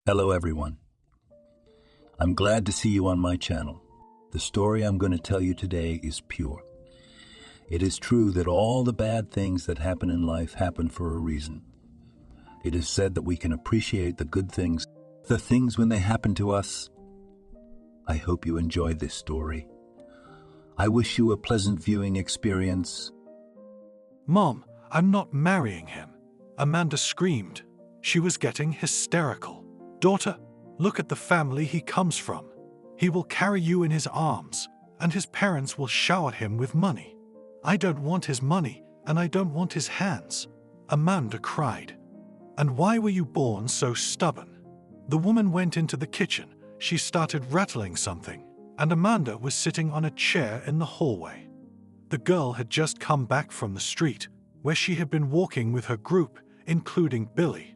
Hello everyone. I'm glad to see you on my channel. The story I'm going to tell you today is pure. It is true that all the bad things that happen in life happen for a reason. It is said that we can appreciate the good things, the things when they happen to us. I hope you enjoy this story. I wish you a pleasant viewing experience. Mom, I'm not marrying him. Amanda screamed. She was getting hysterical. Daughter, look at the family he comes from. He will carry you in his arms, and his parents will shower him with money. I don't want his money, and I don't want his hands. Amanda cried. And why were you born so stubborn? The woman went into the kitchen. She started rattling something, and Amanda was sitting on a chair in the hallway. The girl had just come back from the street, where she had been walking with her group, including Billy.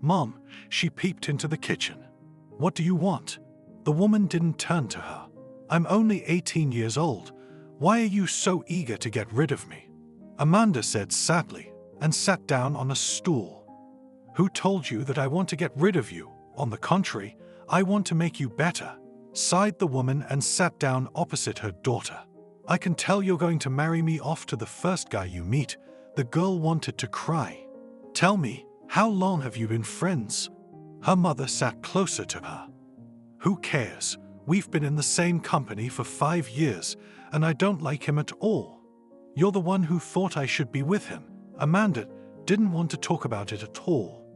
Mom, she peeped into the kitchen. What do you want? The woman didn't turn to her. I'm only 18 years old. Why are you so eager to get rid of me? Amanda said sadly, and sat down on a stool. Who told you that I want to get rid of you? On the contrary, I want to make you better, sighed the woman and sat down opposite her daughter. I can tell you're going to marry me off to the first guy you meet. The girl wanted to cry. Tell me, how long have you been friends? Her mother sat closer to her. Who cares? We've been in the same company for 5 years, and I don't like him at all. You're the one who thought I should be with him. Amanda didn't want to talk about it at all.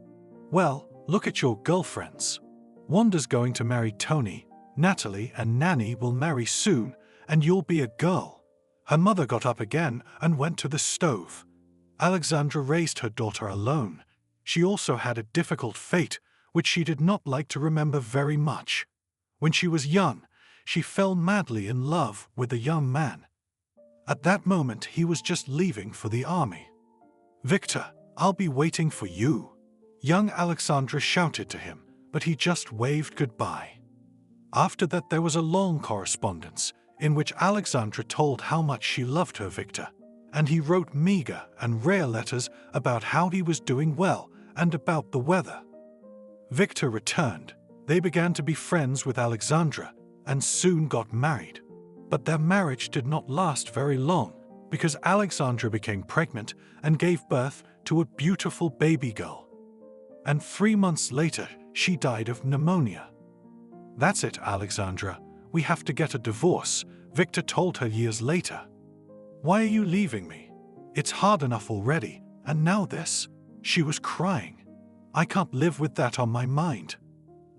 Well, look at your girlfriends. Wanda's going to marry Tony, Natalie and Nanny will marry soon, and you'll be a girl. Her mother got up again and went to the stove. Alexandra raised her daughter alone. She also had a difficult fate, which she did not like to remember very much. When she was young, she fell madly in love with a young man. At that moment, he was just leaving for the army. Victor, I'll be waiting for you. Young Alexandra shouted to him, but he just waved goodbye. After that, there was a long correspondence in which Alexandra told how much she loved her Victor, and he wrote meager and rare letters about how he was doing well and about the weather. Victor returned. They began to be friends with Alexandra and soon got married. But their marriage did not last very long because Alexandra became pregnant and gave birth to a beautiful baby girl. And 3 months later, she died of pneumonia. That's it, Alexandra. We have to get a divorce, Victor told her years later. Why are you leaving me? It's hard enough already, and now this. She was crying. I can't live with that on my mind.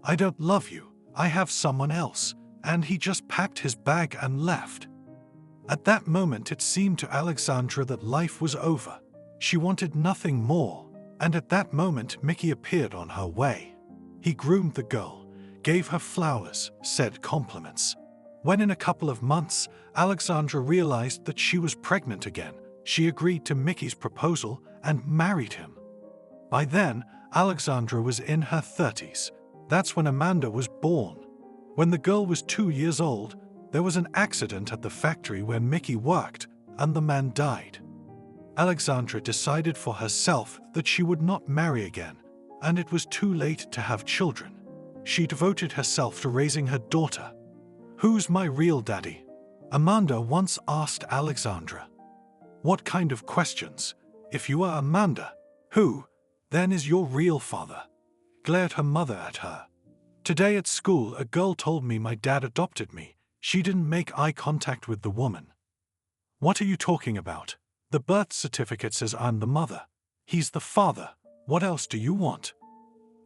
I don't love you. I have someone else. And he just packed his bag and left. At that moment, it seemed to Alexandra that life was over. She wanted nothing more. And at that moment, Mickey appeared on her way. He groomed the girl, gave her flowers, said compliments. When in a couple of months, Alexandra realized that she was pregnant again, she agreed to Mickey's proposal and married him. By then, Alexandra was in her 30s. That's when Amanda was born. When the girl was 2 years old, there was an accident at the factory where Mickey worked, and the man died. Alexandra decided for herself that she would not marry again, and it was too late to have children. She devoted herself to raising her daughter. Who's my real daddy? Amanda once asked Alexandra. What kind of questions? If you are Amanda, who then is your real father? Glared her mother at her. Today at school, a girl told me my dad adopted me. She didn't make eye contact with the woman. What are you talking about? The birth certificate says I'm the mother. He's the father. What else do you want?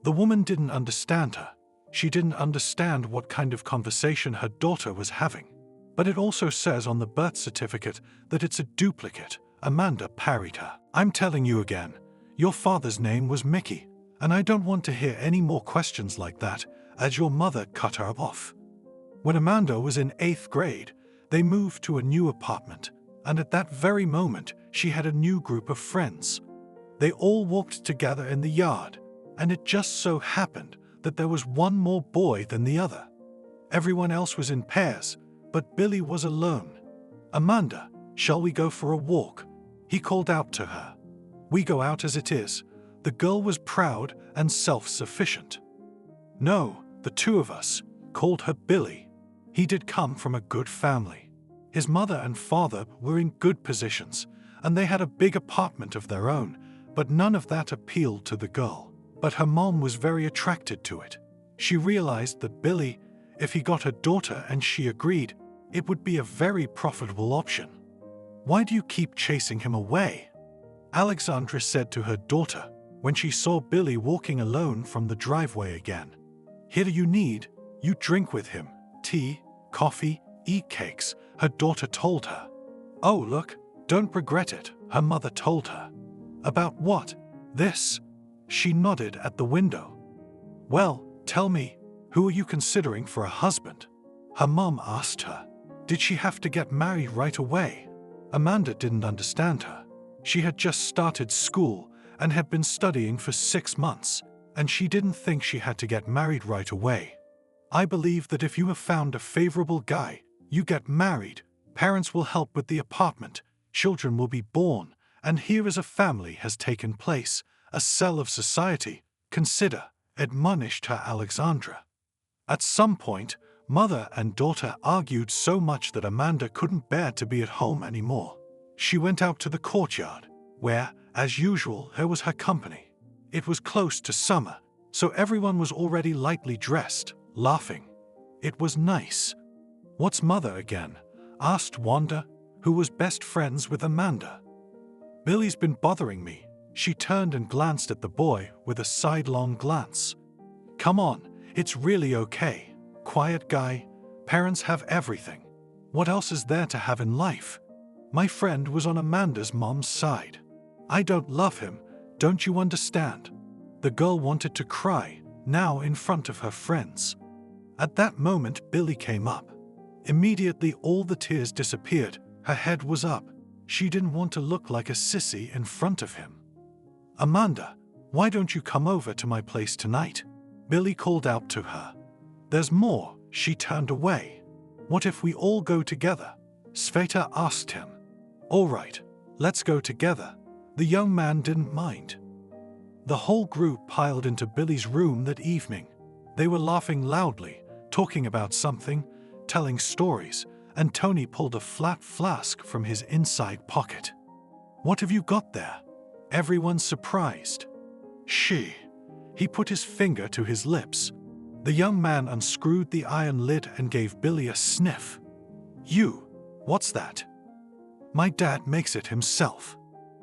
The woman didn't understand her. She didn't understand what kind of conversation her daughter was having. But it also says on the birth certificate that it's a duplicate. Amanda parried her. I'm telling you again, your father's name was Mickey, and I don't want to hear any more questions like that, as your mother cut her off. When Amanda was in 8th grade, they moved to a new apartment, and at that very moment, she had a new group of friends. They all walked together in the yard, and it just so happened that there was one more boy than the other. Everyone else was in pairs, but Billy was alone. Amanda, shall we go for a walk? He called out to her. We go out as it is. The girl was proud and self-sufficient. No, the two of us called her Billy. He did come from a good family. His mother and father were in good positions, and they had a big apartment of their own, but none of that appealed to the girl. But her mom was very attracted to it. She realized that Billy, if he got her daughter and she agreed, it would be a very profitable option. Why do you keep chasing him away? Alexandra said to her daughter when she saw Billy walking alone from the driveway again. Here you need, you drink with him, tea, coffee, eat cakes, her daughter told her. Oh look, don't regret it, her mother told her. About what? This? She nodded at the window. Well, tell me, who are you considering for a husband? Her mom asked her. Did she have to get married right away? Amanda didn't understand her. She had just started school and had been studying for 6 months, and she didn't think she had to get married right away. I believe that if you have found a favorable guy, you get married, parents will help with the apartment, children will be born, and here is a family has taken place, a cell of society. Consider, admonished her Alexandra. At some point, mother and daughter argued so much that Amanda couldn't bear to be at home anymore. She went out to the courtyard, where, as usual, there was her company. It was close to summer, so everyone was already lightly dressed, laughing. It was nice. What's mother again? Asked Wanda, who was best friends with Amanda. Billy's been bothering me. She turned and glanced at the boy with a sidelong glance. Come on, it's really okay. Quiet guy, parents have everything. What else is there to have in life? My friend was on Amanda's mom's side. I don't love him, don't you understand? The girl wanted to cry, now in front of her friends. At that moment Billy came up. Immediately all the tears disappeared, her head was up. She didn't want to look like a sissy in front of him. Amanda, why don't you come over to my place tonight? Billy called out to her. There's more, she turned away. What if we all go together? Sveta asked him. All right, let's go together. The young man didn't mind. The whole group piled into Billy's room that evening. They were laughing loudly, talking about something, telling stories, and Tony pulled a flat flask from his inside pocket. What have you got there? Everyone's surprised. He put his finger to his lips. The young man unscrewed the iron lid and gave Billy a sniff. What's that? My dad makes it himself.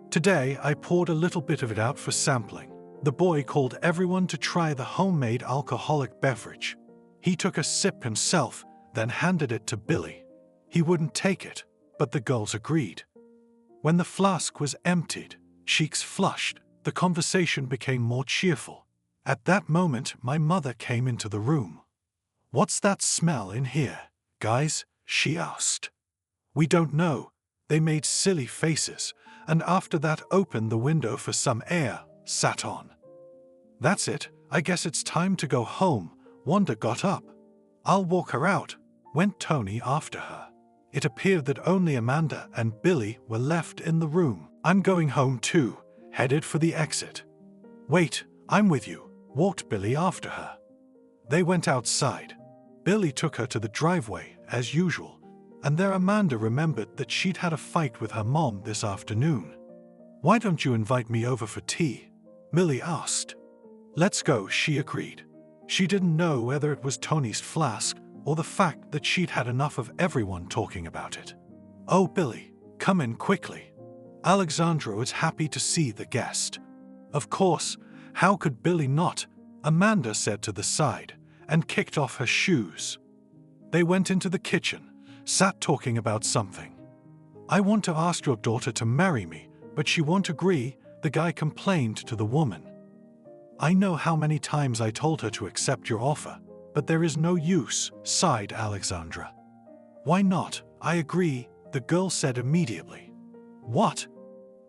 Today I poured a little bit of it out for sampling. The boy called everyone to try the homemade alcoholic beverage. He took a sip himself, then handed it to Billy. He wouldn't take it, but the girls agreed. When the flask was emptied, cheeks flushed, the conversation became more cheerful. At that moment, my mother came into the room. What's that smell in here, guys? She asked. We don't know. They made silly faces, and after that opened the window for some air, sat on. That's it, I guess it's time to go home. Wanda got up. I'll walk her out, went Tony after her. It appeared that only Amanda and Billy were left in the room. I'm going home too, headed for the exit. Wait, I'm with you, walked Billy after her. They went outside. Billy took her to the driveway, as usual, and there Amanda remembered that she'd had a fight with her mom this afternoon. Why don't you invite me over for tea? Millie asked. Let's go, she agreed. She didn't know whether it was Tony's flask or the fact that she'd had enough of everyone talking about it. Oh, Billy, come in quickly. Alexandra was happy to see the guest. Of course, how could Billy not? Amanda said to the side and kicked off her shoes. They went into the kitchen, sat talking about something. I want to ask your daughter to marry me, but she won't agree, the guy complained to the woman. I know how many times I told her to accept your offer, but there is no use, sighed Alexandra. Why not? I agree, the girl said immediately. What?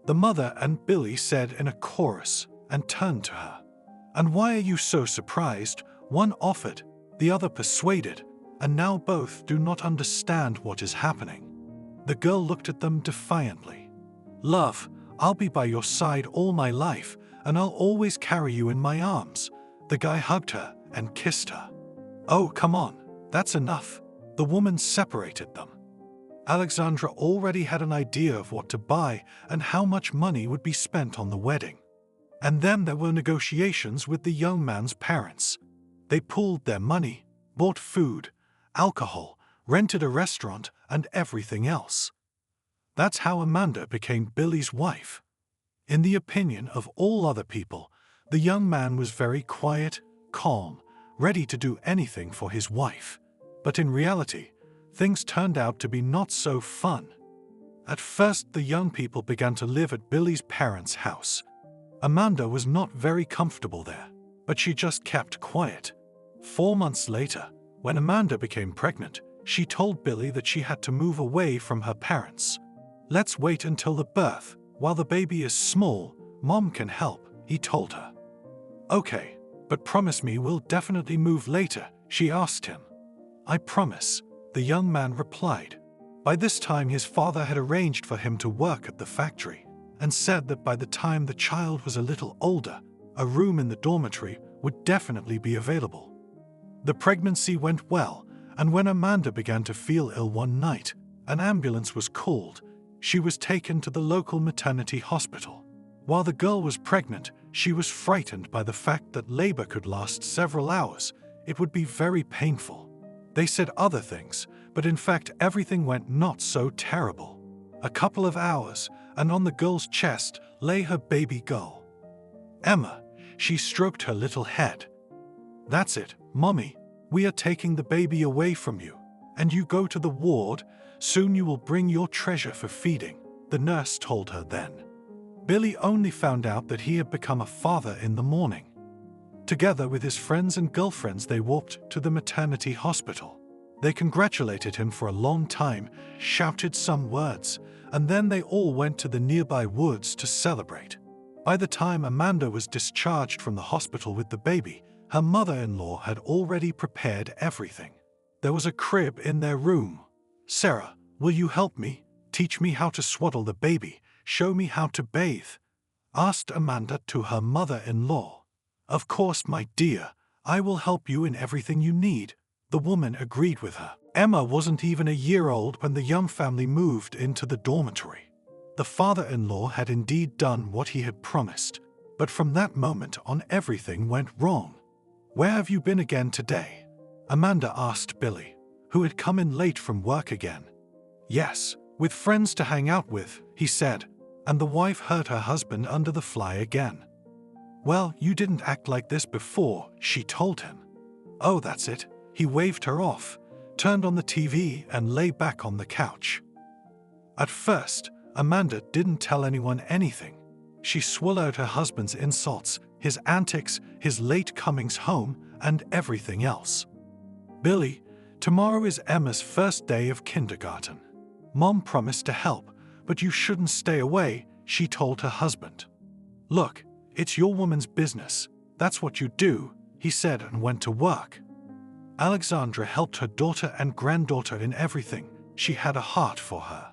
The mother and Billy said in a chorus and turned to her. And why are you so surprised? One offered, the other persuaded, and now both do not understand what is happening. The girl looked at them defiantly. Love, I'll be by your side all my life, and I'll always carry you in my arms. The guy hugged her and kissed her. "Oh, come on, that's enough." The woman separated them. Alexandra already had an idea of what to buy and how much money would be spent on the wedding. And then there were negotiations with the young man's parents. They pooled their money, bought food, alcohol, rented a restaurant, and everything else. That's how Amanda became Billy's wife. In the opinion of all other people, the young man was very quiet, calm, ready to do anything for his wife. But in reality, things turned out to be not so fun. At first, the young people began to live at Billy's parents' house. Amanda was not very comfortable there, but she just kept quiet. 4 months later, when Amanda became pregnant, she told Billy that she had to move away from her parents. "Let's wait until the birth. While the baby is small, Mom can help," he told her. "Okay, but promise me we'll definitely move later," she asked him. "I promise," the young man replied. By this time, his father had arranged for him to work at the factory and said that by the time the child was a little older, a room in the dormitory would definitely be available. The pregnancy went well, and when Amanda began to feel ill one night, an ambulance was called. She was taken to the local maternity hospital. While the girl was pregnant, she was frightened by the fact that labor could last several hours. It would be very painful. They said other things, but in fact everything went not so terrible. A couple of hours, and on the girl's chest lay her baby girl. Emma, she stroked her little head. "That's it, Mommy. We are taking the baby away from you, and you go to the ward. Soon you will bring your treasure for feeding," the nurse told her then. Billy only found out that he had become a father in the morning. Together with his friends and girlfriends, they walked to the maternity hospital. They congratulated him for a long time, shouted some words, and then they all went to the nearby woods to celebrate. By the time Amanda was discharged from the hospital with the baby, her mother-in-law had already prepared everything. There was a crib in their room. "Sarah, will you help me? Teach me how to swaddle the baby. Show me how to bathe," asked Amanda to her mother-in-law. "Of course, my dear. I will help you in everything you need," the woman agreed with her. Emma wasn't even a year old when the young family moved into the dormitory. The father-in-law had indeed done what he had promised, but from that moment on everything went wrong. "Where have you been again today?" Amanda asked Billy, who had come in late from work again. "Yes, with friends to hang out with," he said, and the wife heard her husband under the fly again. "Well, you didn't act like this before," she told him. "Oh, that's it." He waved her off, turned on the TV, and lay back on the couch. At first, Amanda didn't tell anyone anything. She swallowed her husband's insults, his antics, his late comings home, and everything else. "Billy, tomorrow is Emma's first day of kindergarten. Mom promised to help, but you shouldn't stay away," she told her husband. "Look, it's your woman's business. That's what you do," he said, and went to work. Alexandra helped her daughter and granddaughter in everything. She had a heart for her.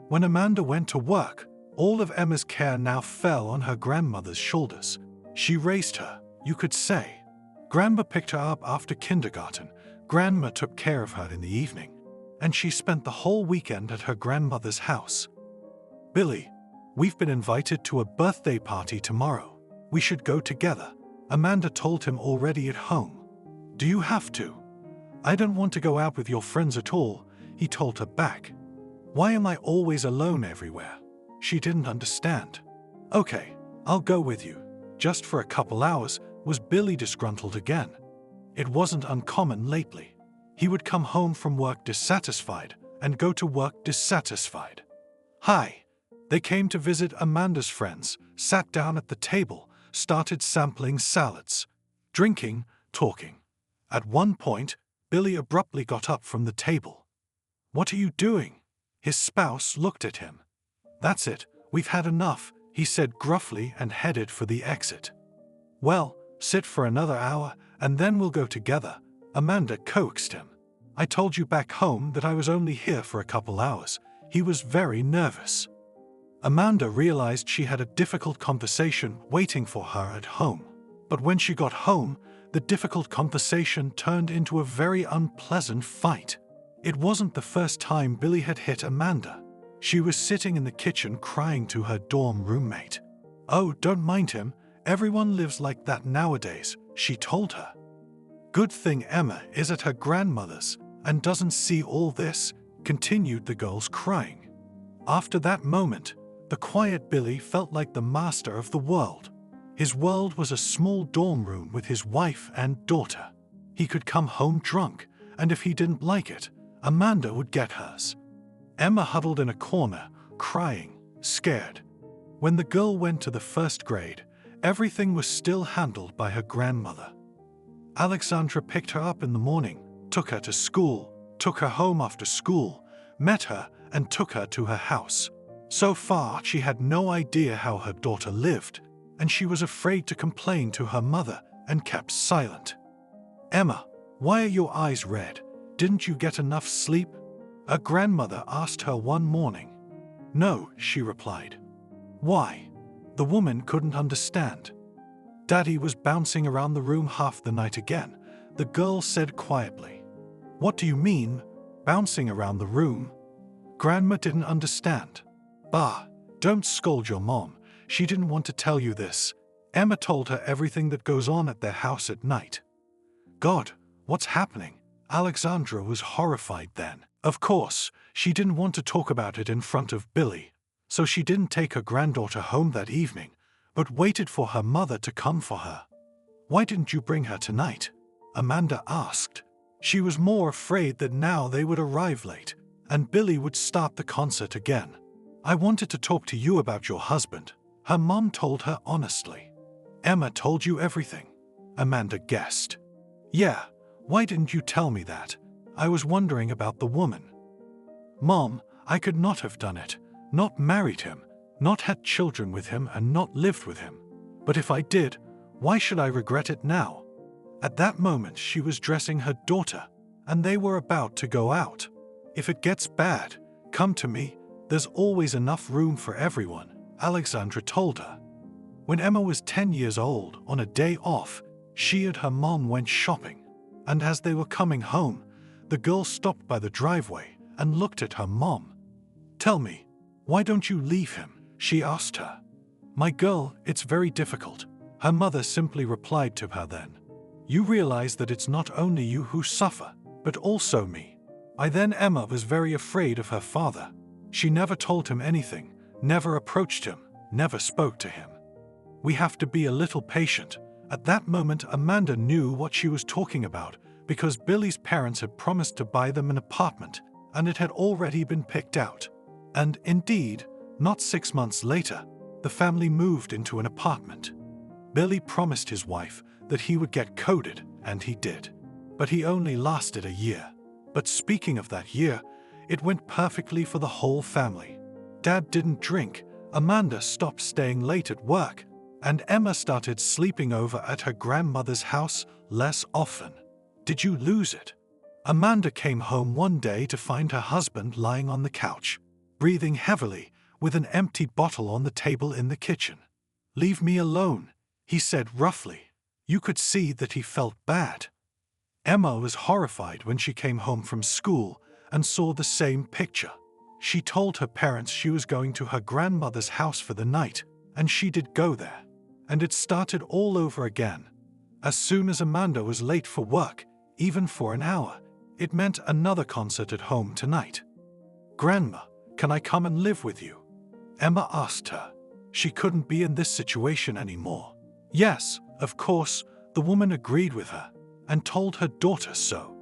When Amanda went to work, all of Emma's care now fell on her grandmother's shoulders. She raised her, you could say. Grandma picked her up after kindergarten. Grandma took care of her in the evening, and she spent the whole weekend at her grandmother's house. "Billy, we've been invited to a birthday party tomorrow. We should go together," Amanda told him already at home. "Do you have to?" "I don't want to go out with your friends at all," he told her back. "Why am I always alone everywhere?" She didn't understand. "Okay, I'll go with you. Just for a couple hours," was Billy disgruntled again. It wasn't uncommon lately. He would come home from work dissatisfied and go to work dissatisfied. "Hi." They came to visit Amanda's friends, sat down at the table, started sampling salads, drinking, talking. At one point, Billy abruptly got up from the table. "What are you doing?" His spouse looked at him. "That's it, we've had enough," he said gruffly and headed for the exit. "Well, sit for another hour and then we'll go together," Amanda coaxed him. "I told you back home that I was only here for a couple hours." He was very nervous. Amanda realized she had a difficult conversation waiting for her at home. But when she got home, the difficult conversation turned into a very unpleasant fight. It wasn't the first time Billy had hit Amanda. She was sitting in the kitchen crying to her dorm roommate. "Oh, don't mind him. Everyone lives like that nowadays," she told her. "Good thing Emma is at her grandmother's and doesn't see all this," continued the girls crying. After that moment, the quiet Billy felt like the master of the world. His world was a small dorm room with his wife and daughter. He could come home drunk, and if he didn't like it, Amanda would get hers. Emma huddled in a corner, crying, scared. When the girl went to the first grade, everything was still handled by her grandmother. Alexandra picked her up in the morning, took her to school, took her home after school, met her, and took her to her house. So far, she had no idea how her daughter lived, and she was afraid to complain to her mother and kept silent. "Emma, why are your eyes red? Didn't you get enough sleep?" her grandmother asked her one morning. "No," she replied. "Why?" The woman couldn't understand. "Daddy was bouncing around the room half the night again," the girl said quietly. "What do you mean, bouncing around the room?" Grandma didn't understand. "Bah, don't scold your mom. She didn't want to tell you this." Emma told her everything that goes on at their house at night. "God, what's happening?" Alexandra was horrified then. Of course, she didn't want to talk about it in front of Billy, so she didn't take her granddaughter home that evening, but waited for her mother to come for her. "Why didn't you bring her tonight?" Amanda asked. She was more afraid that now they would arrive late, and Billy would start the concert again. "I wanted to talk to you about your husband," her mom told her honestly. "Emma told you everything?" Amanda guessed. "Yeah, why didn't you tell me that? I was wondering about the woman." "Mom, I could not have done it, not married him, not had children with him and not lived with him. But if I did, why should I regret it now?" At that moment she was dressing her daughter, and they were about to go out. "If it gets bad, come to me. There's always enough room for everyone," Alexandra told her. When Emma was 10 years old, on a day off, she and her mom went shopping, and as they were coming home, the girl stopped by the driveway and looked at her mom. "Tell me, why don't you leave him?" she asked her. "My girl, it's very difficult," her mother simply replied to her then. "You realize that it's not only you who suffer, but also me." By then Emma was very afraid of her father. She never told him anything, never approached him, never spoke to him. "We have to be a little patient." At that moment Amanda knew what she was talking about, because Billy's parents had promised to buy them an apartment, and it had already been picked out. And indeed, not 6 months later, the family moved into an apartment. Billy promised his wife that he would get coded, and he did. But he only lasted a year. But speaking of that year, it went perfectly for the whole family. Dad didn't drink, Amanda stopped staying late at work, and Emma started sleeping over at her grandmother's house less often. Did you lose it? Amanda came home one day to find her husband lying on the couch, breathing heavily, with an empty bottle on the table in the kitchen. "Leave me alone," he said roughly. You could see that he felt bad. Emma was horrified when she came home from school and saw the same picture. She told her parents she was going to her grandmother's house for the night, and she did go there. And it started all over again. As soon as Amanda was late for work, even for an hour, it meant another concert at home tonight. "Grandma, can I come and live with you?" Emma asked her. She couldn't be in this situation anymore. Yes, of course, the woman agreed with her and told her daughter so.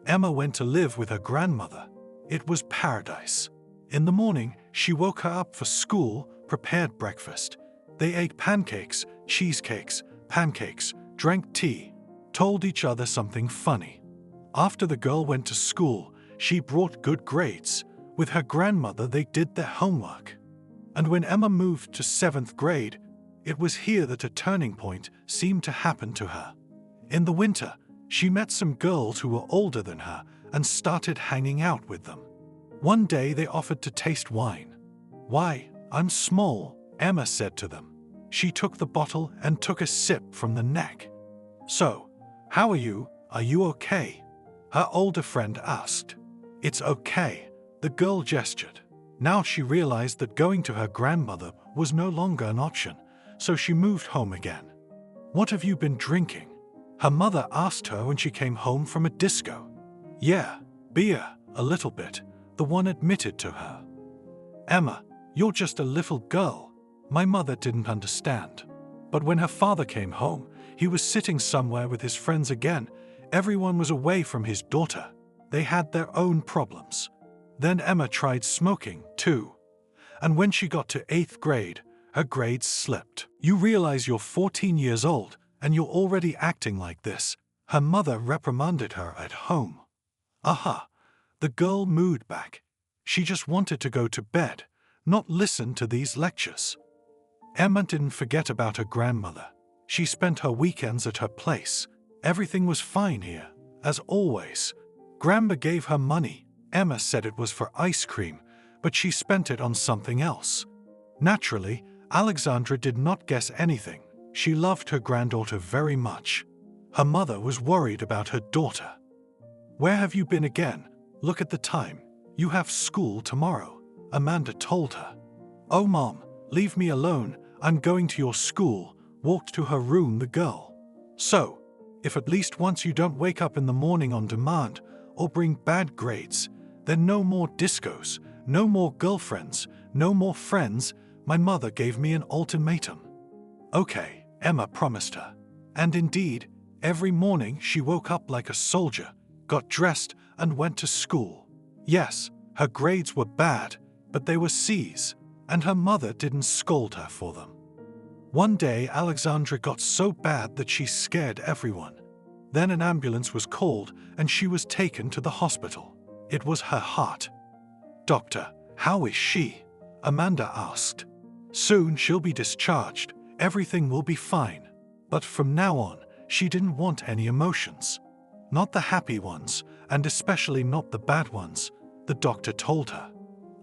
Emma went to live with her grandmother. It was paradise. In the morning, she woke her up for school, prepared breakfast. They ate pancakes, cheesecakes, pancakes, drank tea, told each other something funny. After the girl went to school, she brought good grades. With her grandmother, they did their homework. And when Emma moved to 7th grade, it was here that a turning point seemed to happen to her. In the winter, she met some girls who were older than her and started hanging out with them. One day they offered to taste wine. "Why, I'm small," Emma said to them. She took the bottle and took a sip from the neck. "So, How are you? Are you okay? Her older friend asked. It's okay, the girl gestured. Now she realized that going to her grandmother was no longer an option, so she moved home again. What have you been drinking? Her mother asked her when she came home from a disco. Yeah, beer, a little bit, the one admitted to her. Emma, you're just a little girl. My mother didn't understand. But when her father came home, he was sitting somewhere with his friends again. Everyone was away from his daughter. They had their own problems. Then Emma tried smoking, too. And when she got to 8th grade, her grades slipped. You realize you're 14 years old, and you're already acting like this. Her mother reprimanded her at home. Aha! The girl moved back. She just wanted to go to bed, not listen to these lectures. Emma didn't forget about her grandmother. She spent her weekends at her place. Everything was fine here, as always. Grandma gave her money. Emma said it was for ice cream, but she spent it on something else. Naturally, Alexandra did not guess anything. She loved her granddaughter very much. Her mother was worried about her daughter. Where have you been again? Look at the time. You have school tomorrow, Amanda told her. Oh, Mom, leave me alone. I'm going to your school, walked to her room the girl. So, if at least once you don't wake up in the morning on demand or bring bad grades, then no more discos, no more girlfriends, no more friends. My mother gave me an ultimatum. Okay, Emma promised her. And indeed, every morning she woke up like a soldier, got dressed, and went to school. Yes, her grades were bad, but they were C's, and her mother didn't scold her for them. One day, Alexandra got so bad that she scared everyone. Then an ambulance was called, and she was taken to the hospital. It was her heart. Doctor, how is she? Amanda asked. Soon she'll be discharged. Everything will be fine. But from now on, she didn't want any emotions. Not the happy ones, and especially not the bad ones, the doctor told her.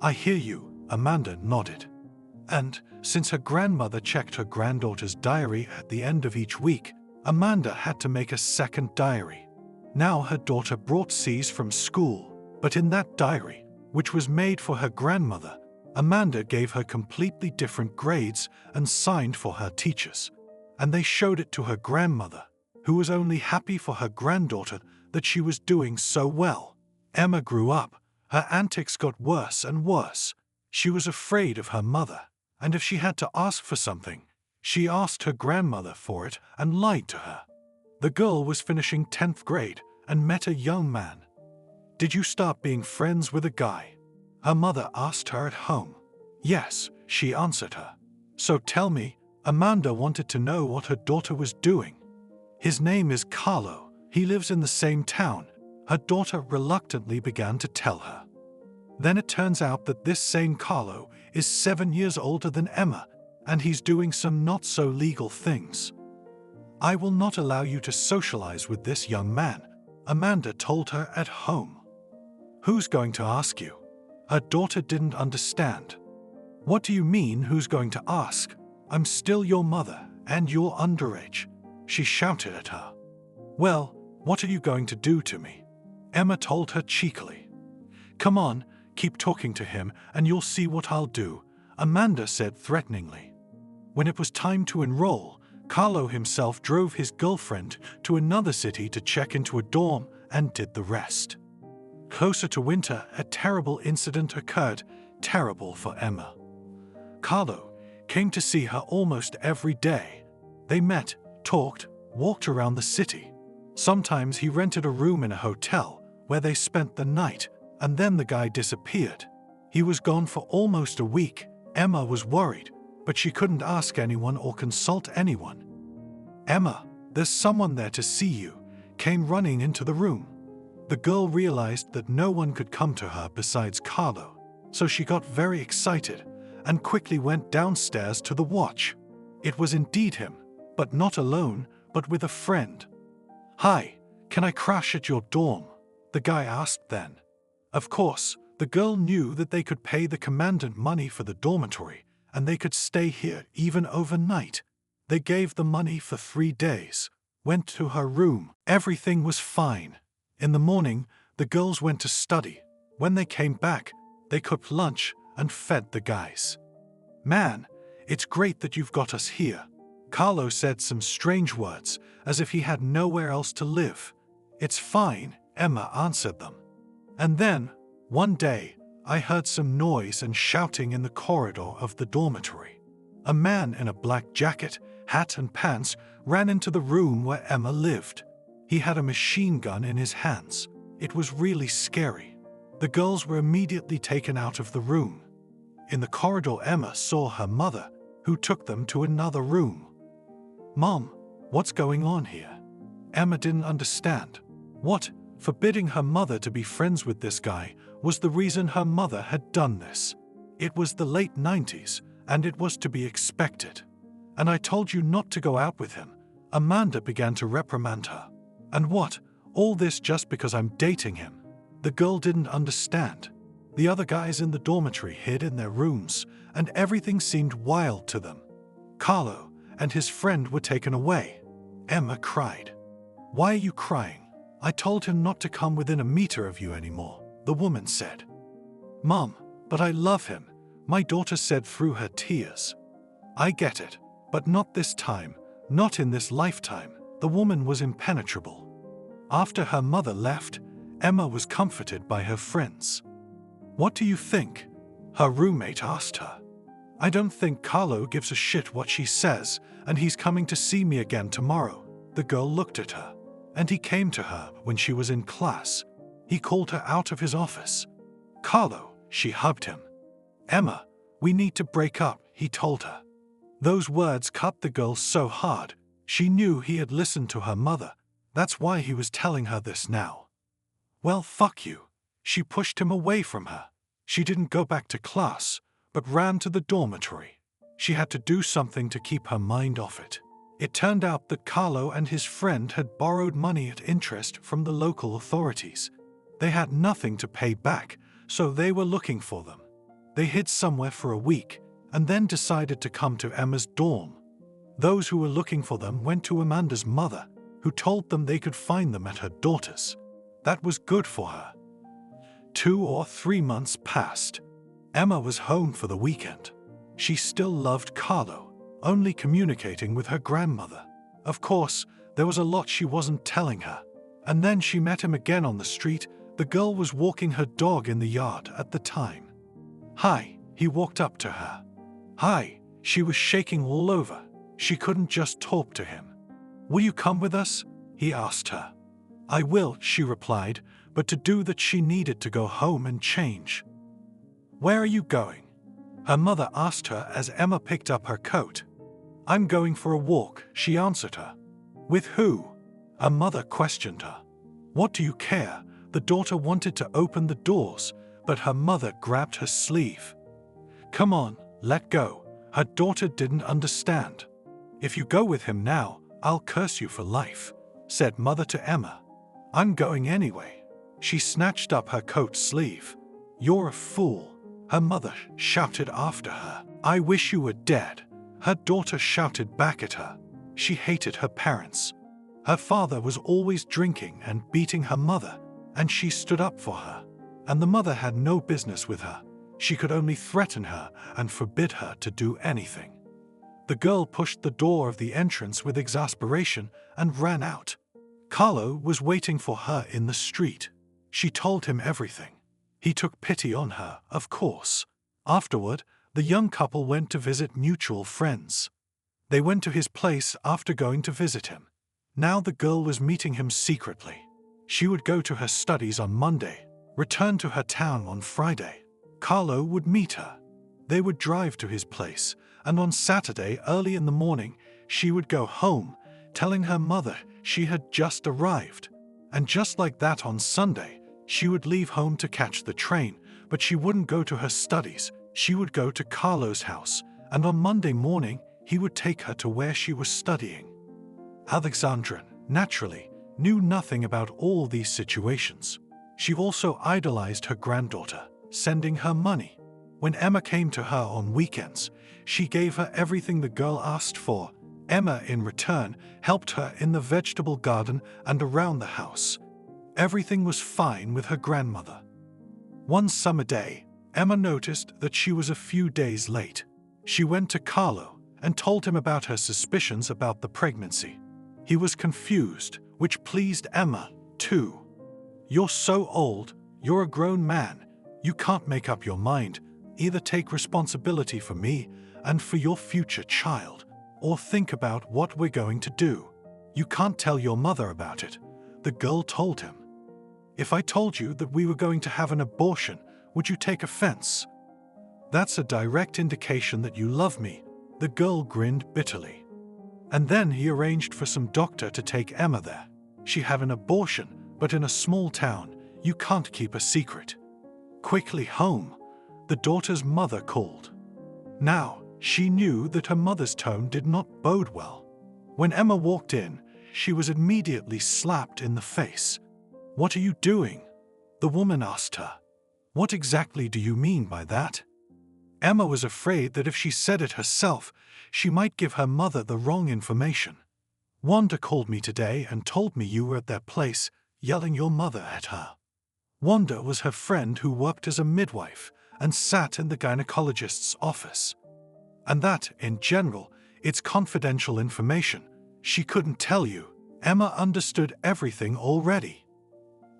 I hear you, Amanda nodded. And, since her grandmother checked her granddaughter's diary at the end of each week, Amanda had to make a second diary. Now her daughter brought C's from school, but in that diary, which was made for her grandmother, Amanda gave her completely different grades and signed for her teachers. And they showed it to her grandmother, who was only happy for her granddaughter that she was doing so well. Emma grew up. Her antics got worse and worse. She was afraid of her mother, and if she had to ask for something, she asked her grandmother for it and lied to her. The girl was finishing 10th grade and met a young man. Did you start being friends with a guy? Her mother asked her at home. Yes, she answered her. So tell me, Amanda wanted to know what her daughter was doing. His name is Carlo. He lives in the same town. Her daughter reluctantly began to tell her. Then it turns out that this same Carlo is 7 years older than Emma, and he's doing some not-so-legal things. I will not allow you to socialize with this young man, Amanda told her at home. Who's going to ask you? Her daughter didn't understand. What do you mean, who's going to ask? I'm still your mother, and you're underage, she shouted at her. Well, what are you going to do to me? Emma told her cheekily. Come on, keep talking to him, and you'll see what I'll do, Amanda said threateningly. When it was time to enroll, Carlo himself drove his girlfriend to another city to check into a dorm and did the rest. Closer to winter, a terrible incident occurred, terrible for Emma. Carlo came to see her almost every day. They met, talked, walked around the city. Sometimes he rented a room in a hotel where they spent the night, and then the guy disappeared. He was gone for almost a week. Emma was worried, but she couldn't ask anyone or consult anyone. Emma, there's someone there to see you, came running into the room. The girl realized that no one could come to her besides Carlo, so she got very excited and quickly went downstairs to the watch. It was indeed him, but not alone, but with a friend. Hi, can I crash at your dorm? The guy asked then. Of course, the girl knew that they could pay the commandant money for the dormitory, and they could stay here even overnight. They gave the money for 3 days. went to her room. Everything was fine. In the morning, the girls went to study. When they came back, they cooked lunch and fed the guys. "Man, it's great that you've got us here." Carlo said some strange words, as if he had nowhere else to live. "It's fine," Emma answered them. And then, one day, I heard some noise and shouting in the corridor of the dormitory. A man in a black jacket, hat and pants ran into the room where Emma lived. He had a machine gun in his hands. It was really scary. The girls were immediately taken out of the room. In the corridor, Emma saw her mother, who took them to another room. "Mom, what's going on here?" Emma didn't understand. What, forbidding her mother to be friends with this guy, was the reason her mother had done this. It was the late 90s, and it was to be expected. "And I told you not to go out with him," Amanda began to reprimand her. "And what, all this just because I'm dating him?" The girl didn't understand. The other guys in the dormitory hid in their rooms, and everything seemed wild to them. Carlo and his friend were taken away. Emma cried. "Why are you crying? I told him not to come within a meter of you anymore," the woman said. "Mom, but I love him," my daughter said through her tears. "I get it, but not this time, not in this lifetime." The woman was impenetrable. After her mother left, Emma was comforted by her friends. "What do you think?" her roommate asked her. "I don't think Carlo gives a shit what she says, and he's coming to see me again tomorrow." The girl looked at her, and he came to her when she was in class. He called her out of his office. "Carlo," she hugged him. "Emma, we need to break up," he told her. Those words cut the girl so hard. She knew he had listened to her mother. That's why he was telling her this now. "Well, fuck you." She pushed him away from her. She didn't go back to class, but ran to the dormitory. She had to do something to keep her mind off it. It turned out that Carlo and his friend had borrowed money at interest from the local authorities. They had nothing to pay back, so they were looking for them. They hid somewhere for a week, and then decided to come to Emma's dorm. Those who were looking for them went to Amanda's mother, who told them they could find them at her daughter's. That was good for her. 2 or 3 months passed. Emma was home for the weekend. She still loved Carlo, only communicating with her grandmother. Of course, there was a lot she wasn't telling her. And then she met him again on the street. The girl was walking her dog in the yard at the time. "Hi," he walked up to her. "Hi." She was shaking all over. She couldn't just talk to him. "Will you come with us?" he asked her. "I will," she replied, but to do that she needed to go home and change. "Where are you going?" her mother asked her as Emma picked up her coat. "I'm going for a walk," she answered her. "With who?" her mother questioned her. "What do you care?" The daughter wanted to open the doors, but her mother grabbed her sleeve. "Come on, let go." Her daughter didn't understand. "If you go with him now, I'll curse you for life," said mother to Emma. "I'm going anyway." She snatched up her coat sleeve. "You're a fool," her mother shouted after her. "I wish you were dead," her daughter shouted back at her. She hated her parents. Her father was always drinking and beating her mother, and she stood up for her. And the mother had no business with her. She could only threaten her and forbid her to do anything. The girl pushed the door of the entrance with exasperation and ran out. Carlo was waiting for her in the street. She told him everything. He took pity on her, of course. Afterward, the young couple went to visit mutual friends. They went to his place after going to visit him. Now the girl was meeting him secretly. She would go to her studies on Monday, return to her town on Friday. Carlo would meet her. They would drive to his place, and on Saturday early in the morning, she would go home, telling her mother she had just arrived. And just like that on Sunday, she would leave home to catch the train, but she wouldn't go to her studies. She would go to Carlo's house, and on Monday morning, he would take her to where she was studying. Alexandra, naturally, knew nothing about all these situations. She also idolized her granddaughter, sending her money. When Emma came to her on weekends, she gave her everything the girl asked for, Emma, in return, helped her in the vegetable garden and around the house. Everything was fine with her grandmother. One summer day, Emma noticed that she was a few days late. She went to Carlo and told him about her suspicions about the pregnancy. He was confused, which pleased Emma, too. "You're so old, you're a grown man. You can't make up your mind. Either take responsibility for me and for your future child, or think about what we're going to do. You can't tell your mother about it," the girl told him. "If I told you that we were going to have an abortion, would you take offense?" "That's a direct indication that you love me," the girl grinned bitterly. And then he arranged for some doctor to take Emma there. She had an abortion, but in a small town, you can't keep a secret. Quickly home, the daughter's mother called. Now, she knew that her mother's tone did not bode well. When Emma walked in, she was immediately slapped in the face. "What are you doing?" the woman asked her. "What exactly do you mean by that?" Emma was afraid that if she said it herself, she might give her mother the wrong information. "Wanda called me today and told me you were at their place, yelling your mother at her." Wanda was her friend who worked as a midwife and sat in the gynecologist's office. And that, in general, it's confidential information. She couldn't tell you. Emma understood everything already.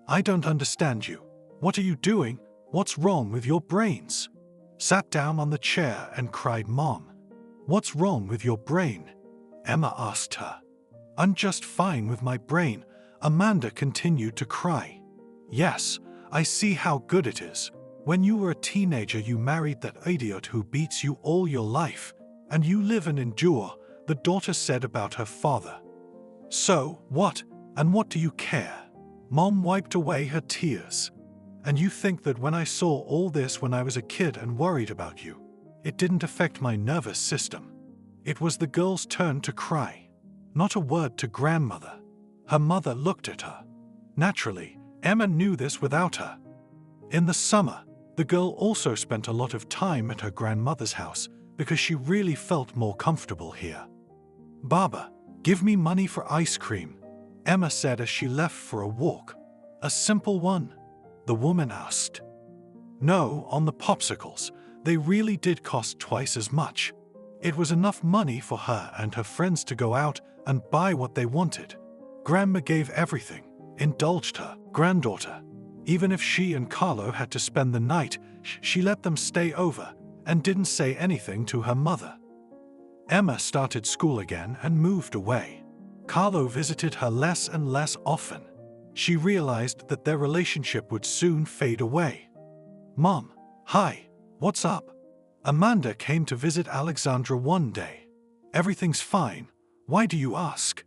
"I don't understand you. What are you doing? What's wrong with your brains?" Sat down on the chair and cried, "Mom, what's wrong with your brain?" Emma asked her. "I'm just fine with my brain." Amanda continued to cry. "Yes, I see how good it is. When you were a teenager, you married that idiot who beats you all your life, and you live and endure," the daughter said about her father. "So, what? And what do you care?" Mom wiped away her tears. "And you think that when I saw all this when I was a kid and worried about you, it didn't affect my nervous system?" It was the girl's turn to cry. Not a word to grandmother. Her mother looked at her. Naturally, Emma knew this without her. In the summer, the girl also spent a lot of time at her grandmother's house because she really felt more comfortable here. "Baba, give me money for ice cream," Emma said as she left for a walk. "A simple one?" the woman asked. "No, on the popsicles. They really did cost twice as much." It was enough money for her and her friends to go out and buy what they wanted. Grandma gave everything, indulged her granddaughter. Even if she and Carlo had to spend the night, she let them stay over and didn't say anything to her mother. Emma started school again and moved away. Carlo visited her less and less often. She realized that their relationship would soon fade away. "Mom, hi, what's up?" Amanda came to visit Alexandra one day. "Everything's fine. Why do you ask?"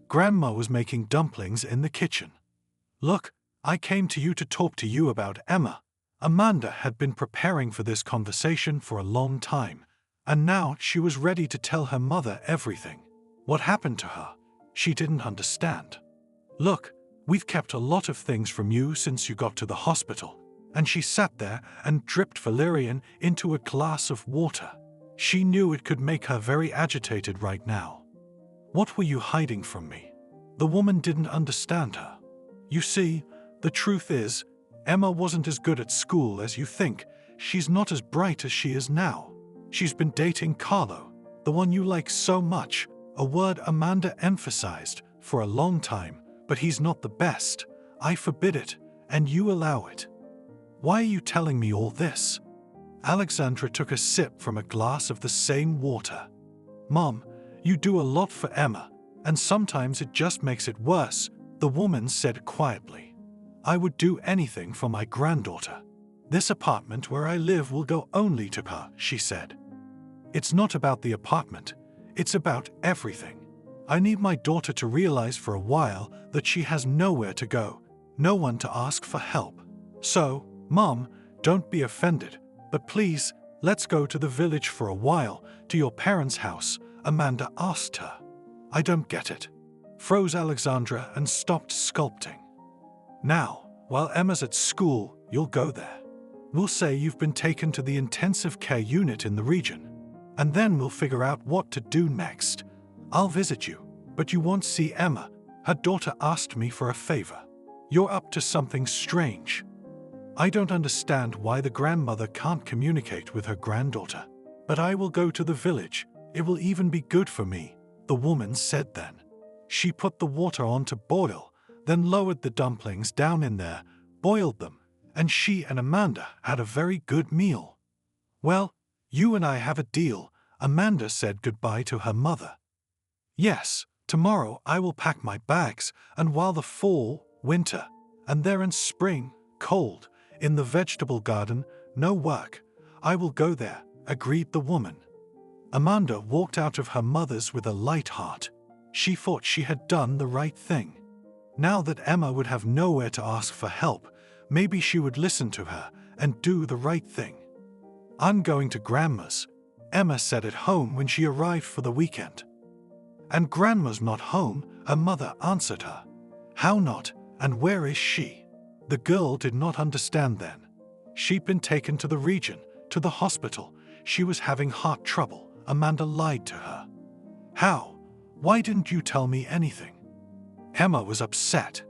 Grandma was making dumplings in the kitchen. "Look, I came to you to talk to you about Emma." Amanda had been preparing for this conversation for a long time, and now she was ready to tell her mother everything. What happened to her? She didn't understand. "Look, we've kept a lot of things from you since you got to the hospital." And she sat there and dripped valerian into a glass of water. She knew it could make her very agitated right now. "What were you hiding from me?" The woman didn't understand her. "You see, the truth is, Emma wasn't as good at school as you think. She's not as bright as she is now. She's been dating Carlo, the one you like so much," a word Amanda emphasized, "for a long time, but he's not the best. I forbid it, and you allow it." "Why are you telling me all this?" Alexandra took a sip from a glass of the same water. "Mom, you do a lot for Emma, and sometimes it just makes it worse," the woman said quietly. "I would do anything for my granddaughter. This apartment where I live will go only to her," she said. "It's not about the apartment, it's about everything. I need my daughter to realize for a while that she has nowhere to go, no one to ask for help. So, Mom, don't be offended, but please, let's go to the village for a while, to your parents' house," Amanda asked her. "I don't get it," froze Alexandra and stopped sculpting. "Now, while Emma's at school, you'll go there. We'll say you've been taken to the intensive care unit in the region, and then we'll figure out what to do next." I'll visit you, but you won't see Emma. Her daughter asked me for a favor. You're up to something strange. I don't understand why the grandmother can't communicate with her granddaughter. But I will go to the village. It will even be good for me, the woman said then. She put the water on to boil, then lowered the dumplings down in there, boiled them, and she and Amanda had a very good meal. Well, you and I have a deal. Amanda said goodbye to her mother. Yes, tomorrow I will pack my bags, and while the fall, winter, and there in spring, cold, in the vegetable garden, no work, I will go there, agreed the woman. Amanda walked out of her mother's with a light heart. She thought she had done the right thing. Now that Emma would have nowhere to ask for help, maybe she would listen to her and do the right thing. I'm going to Grandma's, Emma said at home when she arrived for the weekend. And Grandma's not home, her mother answered her. How not, and where is she? The girl did not understand then. She'd been taken to the region, to the hospital. She was having heart trouble. Amanda lied to her. How? Why didn't you tell me anything? Emma was upset.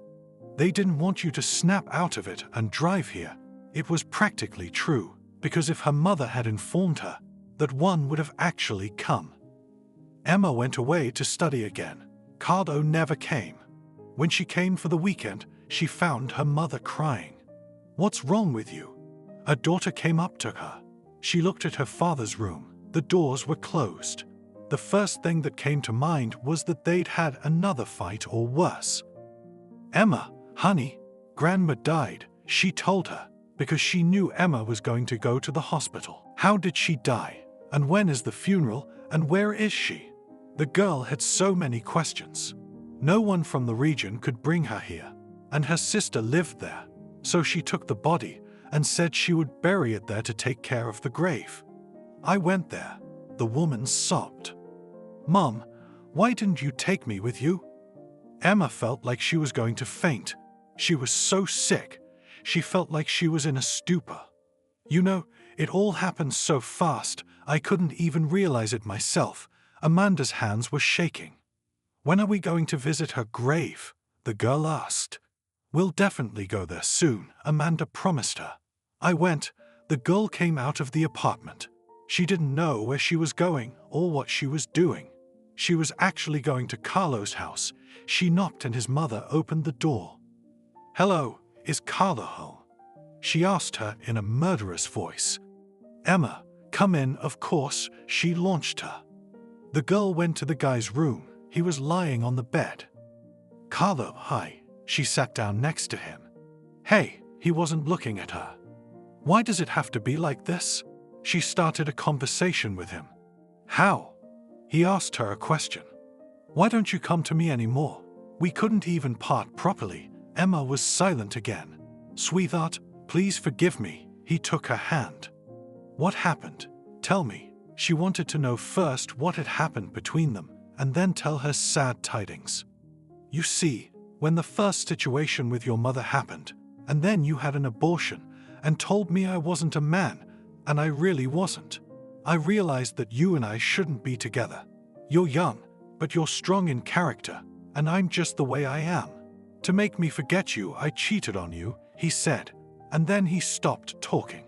They didn't want you to snap out of it and drive here. It was practically true, because if her mother had informed her, that one would have actually come. Emma went away to study again. Carlo never came. When she came for the weekend, she found her mother crying. What's wrong with you? Her daughter came up to her. She looked at her father's room. The doors were closed. The first thing that came to mind was that they'd had another fight or worse. Emma, honey, Grandma died, she told her, because she knew Emma was going to go to the hospital. How did she die? And when is the funeral? And where is she? The girl had so many questions. No one from the region could bring her here, and her sister lived there, so she took the body and said she would bury it there to take care of the grave. I went there, the woman sobbed. Mom, why didn't you take me with you? Emma felt like she was going to faint. She was so sick. She felt like she was in a stupor. You know, it all happened so fast, I couldn't even realize it myself. Amanda's hands were shaking. When are we going to visit her grave? The girl asked. We'll definitely go there soon, Amanda promised her. I went. The girl came out of the apartment. She didn't know where she was going or what she was doing. She was actually going to Carlo's house. She knocked and his mother opened the door. Hello, is Carlo home? She asked her in a murderous voice. Emma, come in, of course, she launched her. The girl went to the guy's room. He was lying on the bed. Carlo, hi. She sat down next to him. Hey, he wasn't looking at her. Why does it have to be like this? She started a conversation with him. How? He asked her a question. Why don't you come to me anymore? We couldn't even part properly. Emma was silent again. Sweetheart, please forgive me. He took her hand. What happened? Tell me. She wanted to know first what had happened between them, and then tell her sad tidings. You see, when the first situation with your mother happened, and then you had an abortion, and told me I wasn't a man, and I really wasn't. I realized that you and I shouldn't be together. You're young, but you're strong in character, and I'm just the way I am. To make me forget you, I cheated on you, he said, and then he stopped talking.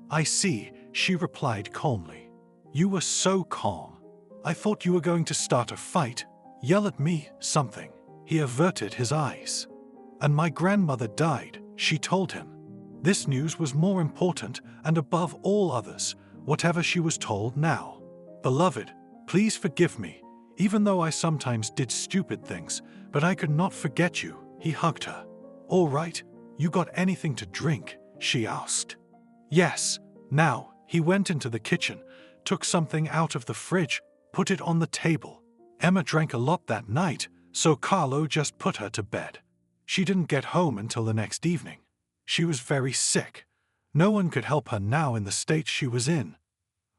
I see, she replied calmly. You were so calm. I thought you were going to start a fight, yell at me, something. He averted his eyes. And my grandmother died, she told him. This news was more important and above all others, whatever she was told now. Beloved, please forgive me, even though I sometimes did stupid things, but I could not forget you, he hugged her. All right, you got anything to drink? She asked. Yes. Now, he went into the kitchen, took something out of the fridge, put it on the table. Emma drank a lot that night, so Carlo just put her to bed. She didn't get home until the next evening. She was very sick. No one could help her now in the state she was in.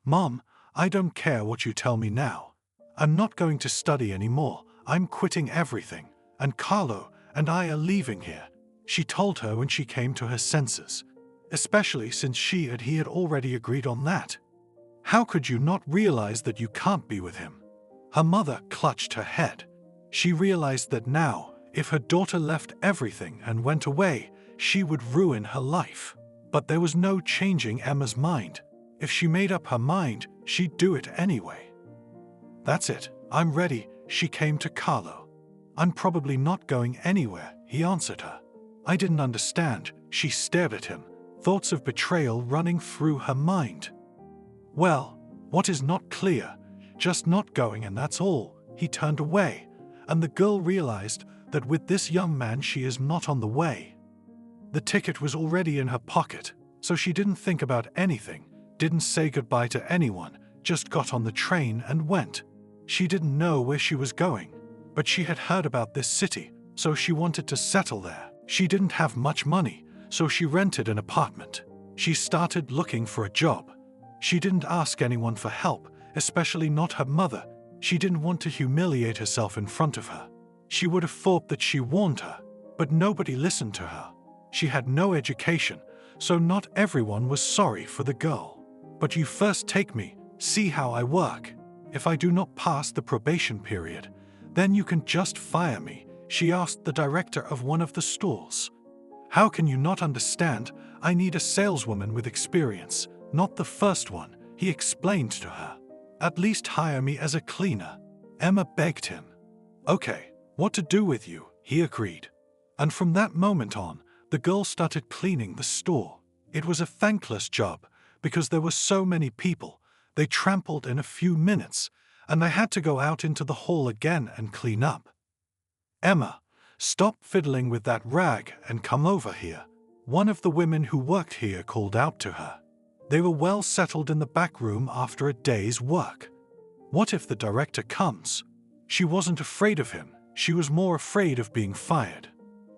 Mom, I don't care what you tell me now. I'm not going to study anymore. I'm quitting everything. And Carlo and I are leaving here, she told her when she came to her senses, especially since he had already agreed on that. How could you not realize that you can't be with him? Her mother clutched her head. She realized that now, if her daughter left everything and went away, she would ruin her life. But there was no changing Emma's mind. If she made up her mind, she'd do it anyway. "That's it, I'm ready," she came to Carlo. "I'm probably not going anywhere," he answered her. I didn't understand. She stared at him, thoughts of betrayal running through her mind. "Well, what is not clear? Just not going, and that's all." He turned away, and the girl realized that with this young man she is not on the way. The ticket was already in her pocket, so she didn't think about anything, didn't say goodbye to anyone, just got on the train and went. She didn't know where she was going, but she had heard about this city, so she wanted to settle there. She didn't have much money, so she rented an apartment. She started looking for a job. She didn't ask anyone for help, especially not her mother. She didn't want to humiliate herself in front of her. She would have thought that she warned her, but nobody listened to her. She had no education, so not everyone was sorry for the girl. "But you first take me, see how I work. If I do not pass the probation period, then you can just fire me," she asked the director of one of the stores. "How can you not understand? I need a saleswoman with experience, not the first one," he explained to her. "At least hire me as a cleaner." Emma begged him. "Okay, what to do with you?" he agreed. And from that moment on, the girl started cleaning the store. It was a thankless job because there were so many people. They trampled in a few minutes, and they had to go out into the hall again and clean up. "Emma, stop fiddling with that rag and come over here," one of the women who worked here called out to her. They were well settled in the back room after a day's work. What if the director comes? She wasn't afraid of him. She was more afraid of being fired.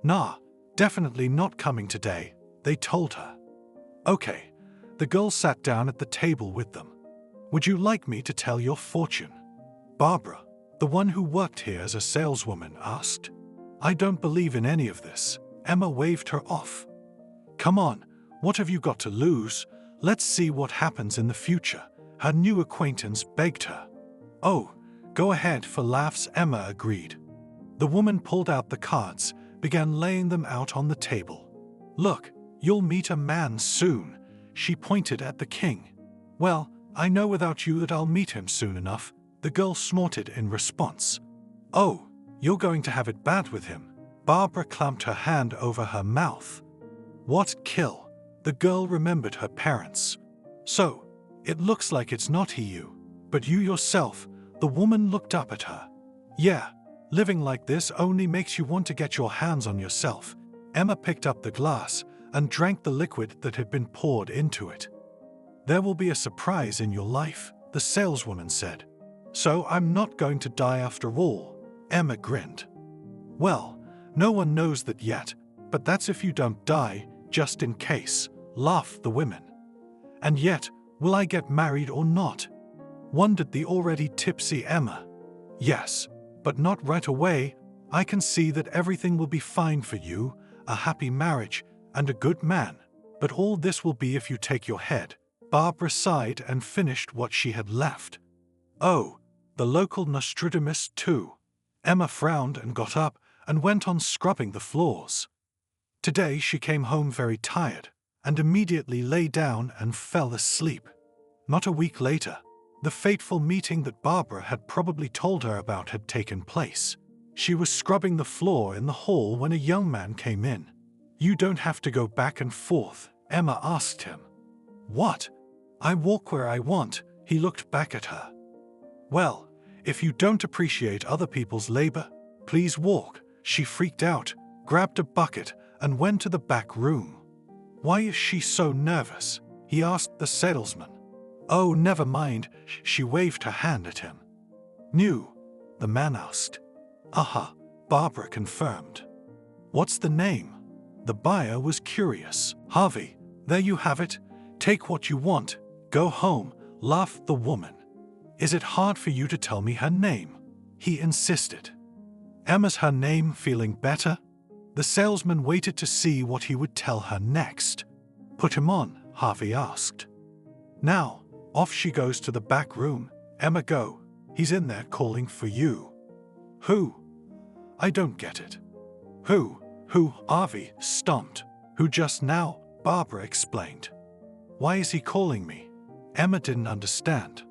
"Nah, definitely not coming today," they told her. "Okay." The girl sat down at the table with them. "Would you like me to tell your fortune?" Barbara, the one who worked here as a saleswoman, asked. "I don't believe in any of this." Emma waved her off. "Come on, what have you got to lose? Let's see what happens in the future," her new acquaintance begged her. "Oh, go ahead for laughs," Emma agreed. The woman pulled out the cards, began laying them out on the table. "Look, you'll meet a man soon," she pointed at the king. "Well, I know without you that I'll meet him soon enough," the girl snorted in response. "Oh, you're going to have it bad with him." Barbara clamped her hand over her mouth. "What kill?" The girl remembered her parents. "So, it looks like it's not you, but you yourself." The woman looked up at her. "Yeah, living like this only makes you want to get your hands on yourself." Emma picked up the glass and drank the liquid that had been poured into it. "There will be a surprise in your life," the saleswoman said. "So I'm not going to die after all." Emma grinned. "Well, no one knows that yet, but that's if you don't die, just in case," laughed the women. "And yet, will I get married or not?" wondered the already tipsy Emma. "Yes, but not right away. I can see that everything will be fine for you, a happy marriage, and a good man. But all this will be if you take your head." Barbara sighed and finished what she had left. "Oh, the local Nostradamus too." Emma frowned and got up and went on scrubbing the floors. Today she came home very tired and immediately lay down and fell asleep. Not a week later, the fateful meeting that Barbara had probably told her about had taken place. She was scrubbing the floor in the hall when a young man came in. "You don't have to go back and forth," Emma asked him. "What? I walk where I want," he looked back at her. "Well, if you don't appreciate other people's labor, please walk." She freaked out, grabbed a bucket, and went to the back room. "Why is she so nervous?" he asked the salesman. "Oh, never mind," she waved her hand at him. "New?" the man asked. "Aha," Barbara confirmed. "What's the name?" The buyer was curious. "Harvey, there you have it. Take what you want. Go home," laughed the woman. "Is it hard for you to tell me her name?" he insisted. "Emma's her name, feeling better?" The salesman waited to see what he would tell her next. "Put him on," Harvey asked. "Now, off she goes to the back room. Emma, go." He's in there calling for you. Who? I don't get it. Who? Harvey stomped. Who just now? Barbara explained. Why is he calling me? Emma didn't understand.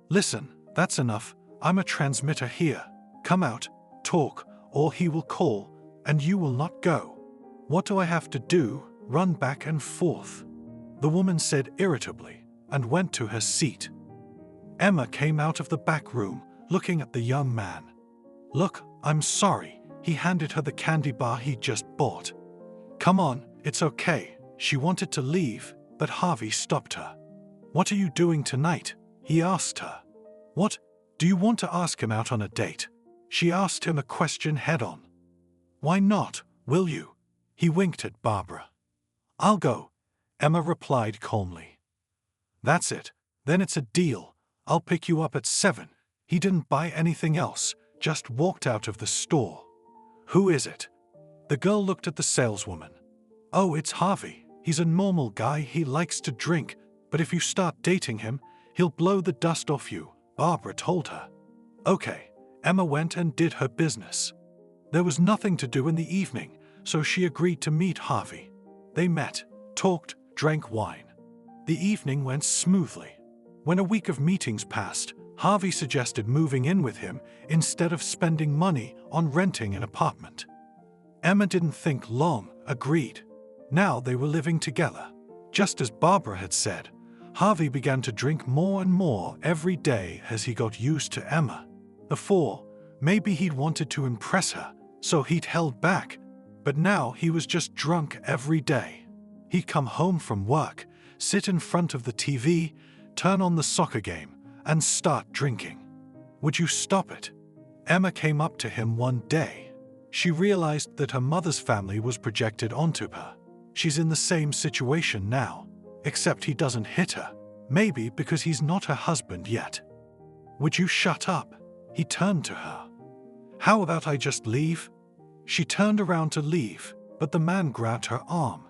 Listen, that's enough. I'm a transmitter here. Come out, talk, or he will call, and you will not go. What do I have to do? Run back and forth? The woman said irritably, and went to her seat. Emma came out of the back room, looking at the young man. Look, I'm sorry. He handed her the candy bar he'd just bought. Come on, it's okay. She wanted to leave, but Harvey stopped her. What are you doing tonight? He asked her. What? Do you want to ask him out on a date? She asked him a question head-on. Why not, will you? He winked at Barbara. I'll go, Emma replied calmly. That's it, then it's a deal. I'll pick you up at 7. He didn't buy anything else, just walked out of the store. Who is it? The girl looked at the saleswoman. Oh, it's Harvey. He's a normal guy, he likes to drink, but if you start dating him, he'll blow the dust off you, Barbara told her. Okay, Emma went and did her business. There was nothing to do in the evening, so she agreed to meet Harvey. They met, talked, drank wine. The evening went smoothly. When a week of meetings passed, Harvey suggested moving in with him instead of spending money on renting an apartment. Emma didn't think long, agreed. Now they were living together. Just as Barbara had said, Harvey began to drink more and more every day as he got used to Emma. Before, maybe he'd wanted to impress her, so he'd held back, but now he was just drunk every day. He'd come home from work, sit in front of the TV, turn on the soccer game, and start drinking. Would you stop it? Emma came up to him one day. She realized that her mother's family was projected onto her. She's in the same situation now, except he doesn't hit her, maybe because he's not her husband yet. Would you shut up? He turned to her. How about I just leave? She turned around to leave, but the man grabbed her arm.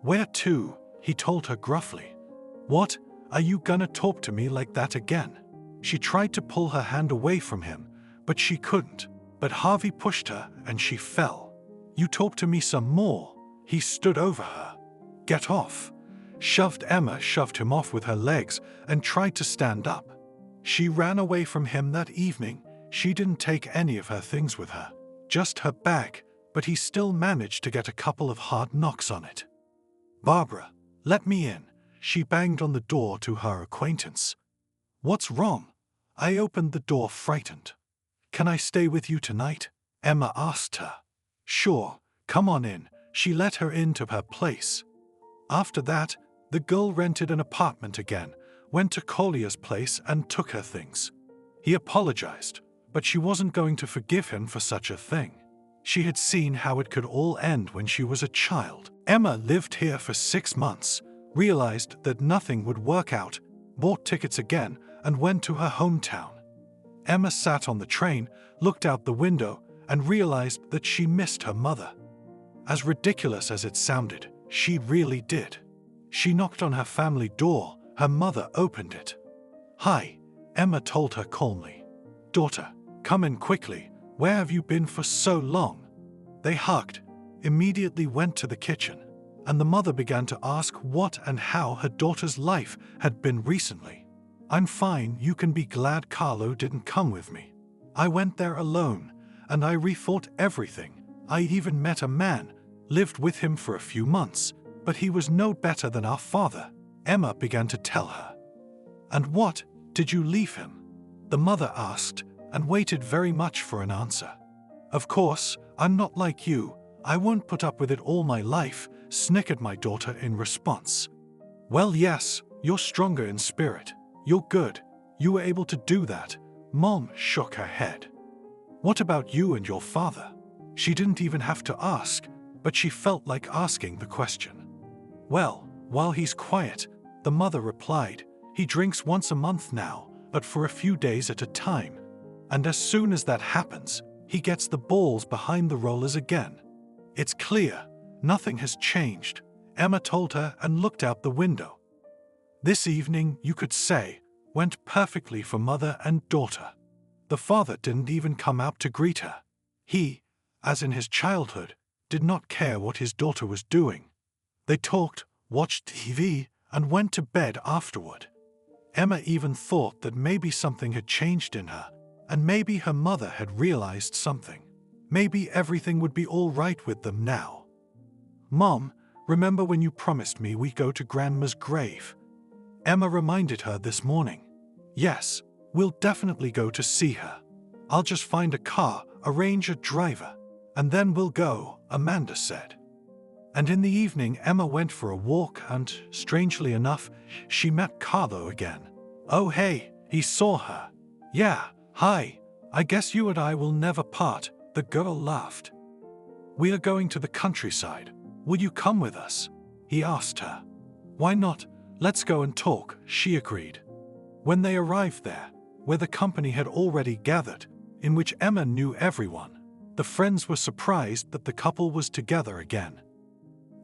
Where to? He told her gruffly. What? Are you gonna talk to me like that again? She tried to pull her hand away from him, but she couldn't. But Harvey pushed her and she fell. You talk to me some more. He stood over her. Get off. Emma shoved him off with her legs and tried to stand up. She ran away from him that evening. She didn't take any of her things with her, just her bag, but he still managed to get a couple of hard knocks on it. Barbara, let me in. She banged on the door to her acquaintance. What's wrong? I opened the door frightened. Can I stay with you tonight? Emma asked her. Sure, come on in. She let her into her place. After that, the girl rented an apartment again, went to Collier's place and took her things. He apologized, but she wasn't going to forgive him for such a thing. She had seen how it could all end when she was a child. Emma lived here for 6 months, realized that nothing would work out, bought tickets again, and went to her hometown. Emma sat on the train, looked out the window, and realized that she missed her mother. As ridiculous as it sounded, she really did. She knocked on her family door. Her mother opened it. Hi, Emma told her calmly. Daughter, come in quickly. Where have you been for so long? They hugged, immediately went to the kitchen, and the mother began to ask what and how her daughter's life had been recently. I'm fine, you can be glad Carlo didn't come with me. I went there alone, and I rethought everything. I even met a man, lived with him for a few months, but he was no better than our father, Emma began to tell her. And what, did you leave him? The mother asked, and waited very much for an answer. Of course, I'm not like you. I won't put up with it all my life, snickered my daughter in response. Well, yes, you're stronger in spirit. You're good. You were able to do that. Mom shook her head. What about you and your father? She didn't even have to ask, but she felt like asking the question. Well, while he's quiet, the mother replied, he drinks once a month now, but for a few days at a time. And as soon as that happens, he gets the balls behind the rollers again. It's clear, nothing has changed, Emma told her and looked out the window. This evening, you could say, went perfectly for mother and daughter. The father didn't even come out to greet her. He, as in his childhood, did not care what his daughter was doing. They talked, watched TV, and went to bed afterward. Emma even thought that maybe something had changed in her, and maybe her mother had realized something. Maybe everything would be all right with them now. "Mom, remember when you promised me we'd go to Grandma's grave?" Emma reminded her this morning. "Yes, we'll definitely go to see her. I'll just find a car, arrange a driver, and then we'll go," Amanda said. And in the evening, Emma went for a walk and, strangely enough, she met Carlo again. "Oh hey," he saw her. "Yeah, hi, I guess you and I will never part," the girl laughed. "We are going to the countryside. Will you come with us?" he asked her. "Why not? Let's go and talk," she agreed. When they arrived there, where the company had already gathered, in which Emma knew everyone, the friends were surprised that the couple was together again.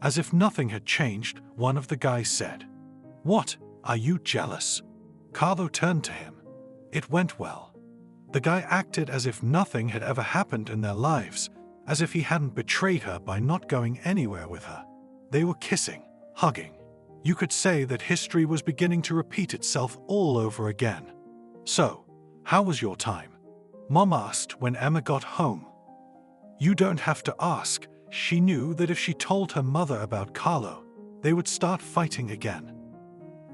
As if nothing had changed, one of the guys said, "What, are you jealous?" Carlo turned to him. It went well. The guy acted as if nothing had ever happened in their lives, as if he hadn't betrayed her by not going anywhere with her. They were kissing, hugging. You could say that history was beginning to repeat itself all over again. "So, how was your time?" Mom asked when Emma got home. You don't have to ask. She knew that if she told her mother about Carlo, they would start fighting again.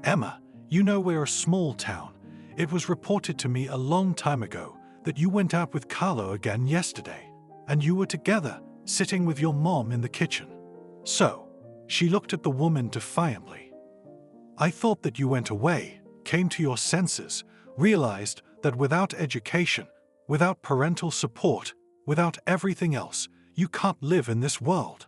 "Emma, you know we're a small town. It was reported to me a long time ago that you went out with Carlo again yesterday, and you were together, sitting with your mom in the kitchen." "So?" She looked at the woman defiantly. "I thought that you went away, came to your senses, realized that without education, without parental support, without everything else, you can't live in this world.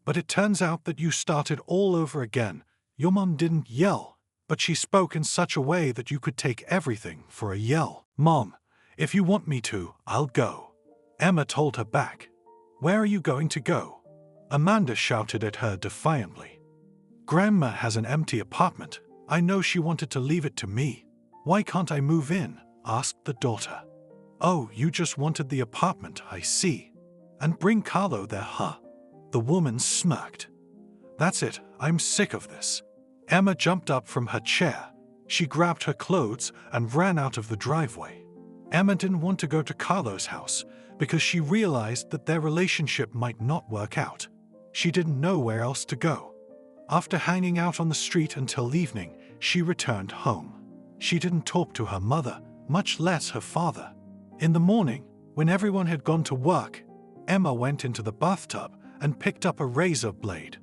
But it turns out that you started all over again. Your mom didn't yell, but she spoke in such a way that you could take everything for a yell." "Mom, if you want me to, I'll go," Emma told her back. "Where are you going to go?" Amanda shouted at her defiantly. "Grandma has an empty apartment. I know she wanted to leave it to me. Why can't I move in?" asked the daughter. "Oh, you just wanted the apartment, I see. And bring Carlo there, huh?" The woman smirked. "That's it, I'm sick of this." Emma jumped up from her chair. She grabbed her clothes and ran out of the driveway. Emma didn't want to go to Carlo's house because she realized that their relationship might not work out. She didn't know where else to go. After hanging out on the street until evening, she returned home. She didn't talk to her mother, much less her father. In the morning, when everyone had gone to work, Emma went into the bathtub and picked up a razor blade.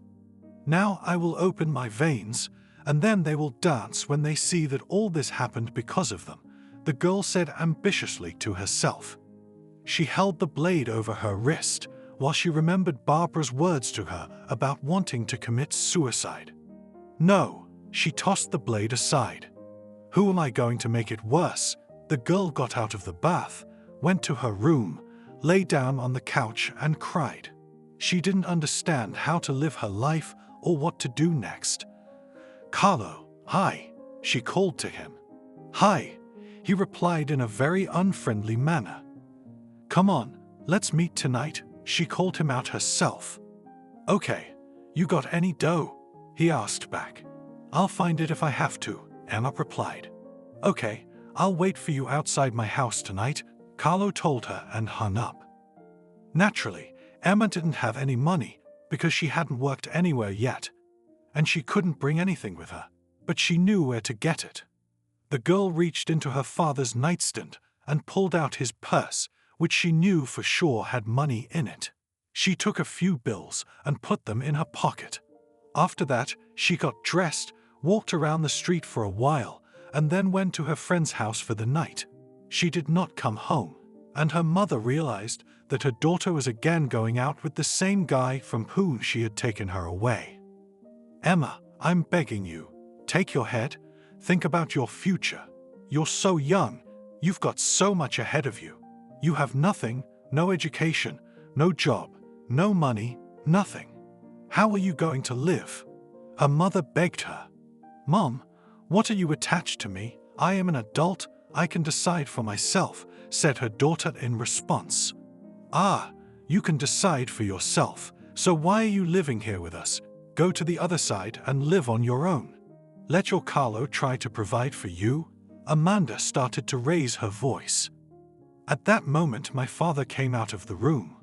"Now I will open my veins, and then they will dance when they see that all this happened because of them," the girl said ambitiously to herself. She held the blade over her wrist while she remembered Barbara's words to her about wanting to commit suicide. No, she tossed the blade aside. "Who am I going to make it worse?" The girl got out of the bath, went to her room, lay down on the couch and cried. She didn't understand how to live her life or what to do next. "Carlo, hi," she called to him. "Hi," he replied in a very unfriendly manner. "Come on, let's meet tonight," she called him out herself. "Okay, you got any dough?" he asked back. "I'll find it if I have to," Emma replied. "Okay, I'll wait for you outside my house tonight," Carlo told her and hung up. Naturally, Emma didn't have any money because she hadn't worked anywhere yet, and she couldn't bring anything with her, but she knew where to get it. The girl reached into her father's nightstand and pulled out his purse, which she knew for sure had money in it. She took a few bills and put them in her pocket. After that, she got dressed, walked around the street for a while, and then went to her friend's house for the night. She did not come home, and her mother realized that her daughter was again going out with the same guy from whom she had taken her away. "Emma, I'm begging you, take your head, think about your future. You're so young, you've got so much ahead of you. You have nothing, no education, no job, no money, nothing. How are you going to live?" Her mother begged her. "Mom, what are you attached to me? I am an adult, I can decide for myself. said her daughter in response. "Ah, you can decide for yourself, so why are you living here with us? Go to the other side and live on your own. Let your Carlo try to provide for you." Amanda started to raise her voice. At that moment, my father came out of the room.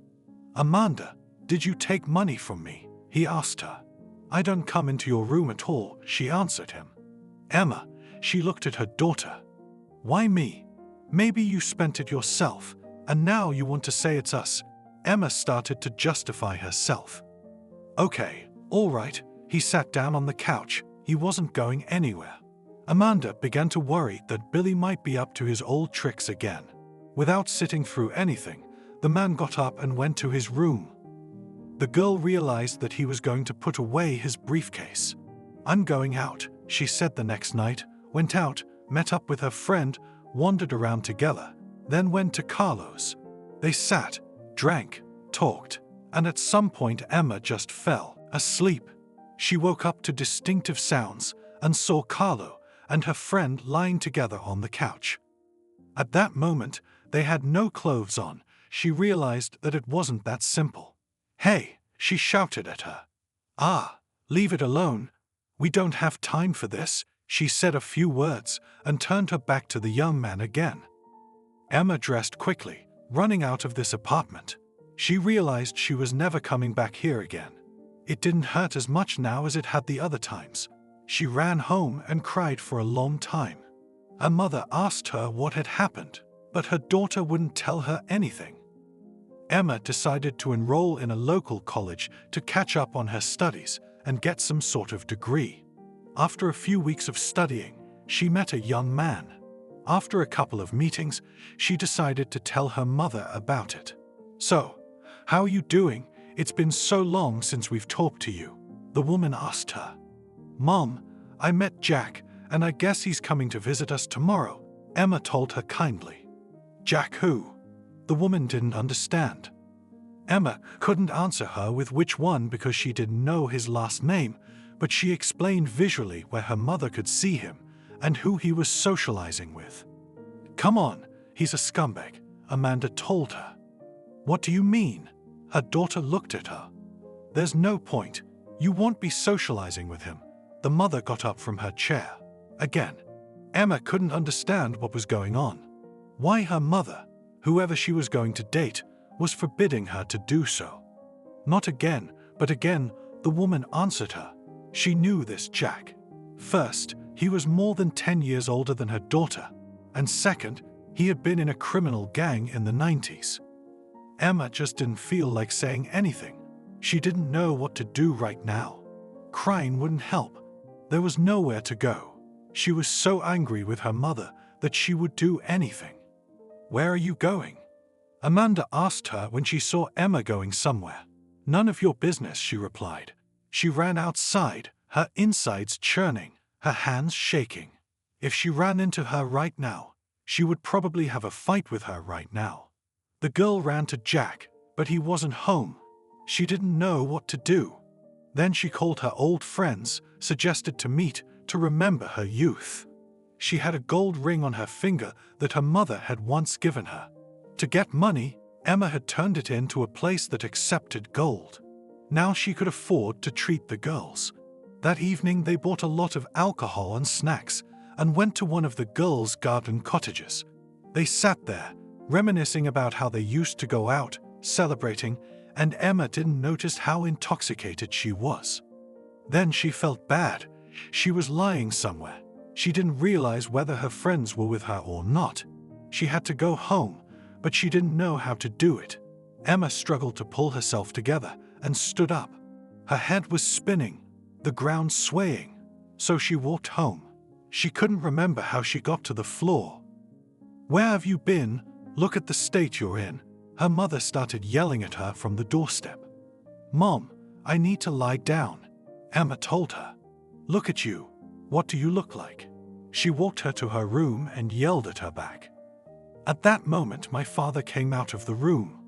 "Amanda, did you take money from me?" he asked her. "I don't come into your room at all," she answered him. "Emma," she looked at her daughter. "Why me? Maybe you spent it yourself, and now you want to say it's us." Emma started to justify herself. "Okay, all right." He sat down on the couch. He wasn't going anywhere. Amanda began to worry that Billy might be up to his old tricks again. Without sitting through anything, the man got up and went to his room. The girl realized that he was going to put away his briefcase. "I'm going out," she said the next night, went out, met up with her friend, wandered around together, then went to Carlo's. They sat, drank, talked, and at some point Emma just fell asleep. She woke up to distinctive sounds and saw Carlo and her friend lying together on the couch. At that moment, they had no clothes on. She realized that it wasn't that simple. "Hey!" she shouted at her. "Ah, leave it alone. We don't have time for this." She said a few words and turned her back to the young man again. Emma dressed quickly, running out of this apartment. She realized she was never coming back here again. It didn't hurt as much now as it had the other times. She ran home and cried for a long time. Her mother asked her what had happened, but her daughter wouldn't tell her anything. Emma decided to enroll in a local college to catch up on her studies and get some sort of degree. After a few weeks of studying, she met a young man. After a couple of meetings, she decided to tell her mother about it. "So, how are you doing? It's been so long since we've talked to you," the woman asked her. "Mom, I met Jack, and I guess he's coming to visit us tomorrow," Emma told her kindly. "Jack who?" The woman didn't understand. Emma couldn't answer her with which one because she didn't know his last name, but she explained visually where her mother could see him and who he was socializing with. "Come on, he's a scumbag," Amanda told her. "What do you mean?" Her daughter looked at her. "There's no point. You won't be socializing with him." The mother got up from her chair. Again, Emma couldn't understand what was going on. Why her mother, whoever she was going to date, was forbidding her to do so. Not again, but again, the woman answered her. She knew this Jack. First, he was more than 10 years older than her daughter, and second, he had been in a criminal gang in the 90s. Emma just didn't feel like saying anything. She didn't know what to do right now. Crying wouldn't help. There was nowhere to go. She was so angry with her mother that she would do anything. "Where are you going?" Amanda asked her when she saw Emma going somewhere. "None of your business," she replied. She ran outside, her insides churning, her hands shaking. If she ran into her right now, she would probably have a fight with her right now. The girl ran to Jack, but he wasn't home. She didn't know what to do. Then she called her old friends, suggested to meet, to remember her youth. She had a gold ring on her finger that her mother had once given her. To get money, Emma had turned it into a place that accepted gold. Now she could afford to treat the girls. That evening they bought a lot of alcohol and snacks and went to one of the girls' garden cottages. They sat there, reminiscing about how they used to go out, celebrating, and Emma didn't notice how intoxicated she was. Then she felt bad. She was lying somewhere. She didn't realize whether her friends were with her or not. She had to go home, but she didn't know how to do it. Emma struggled to pull herself together and stood up. Her head was spinning, the ground swaying, so she walked home. She couldn't remember how she got to the floor. "Where have you been? Look at the state you're in." Her mother started yelling at her from the doorstep. "Mom, I need to lie down," Emma told her. "Look at you. What do you look like?" She walked her to her room and yelled at her back. At that moment, my father came out of the room.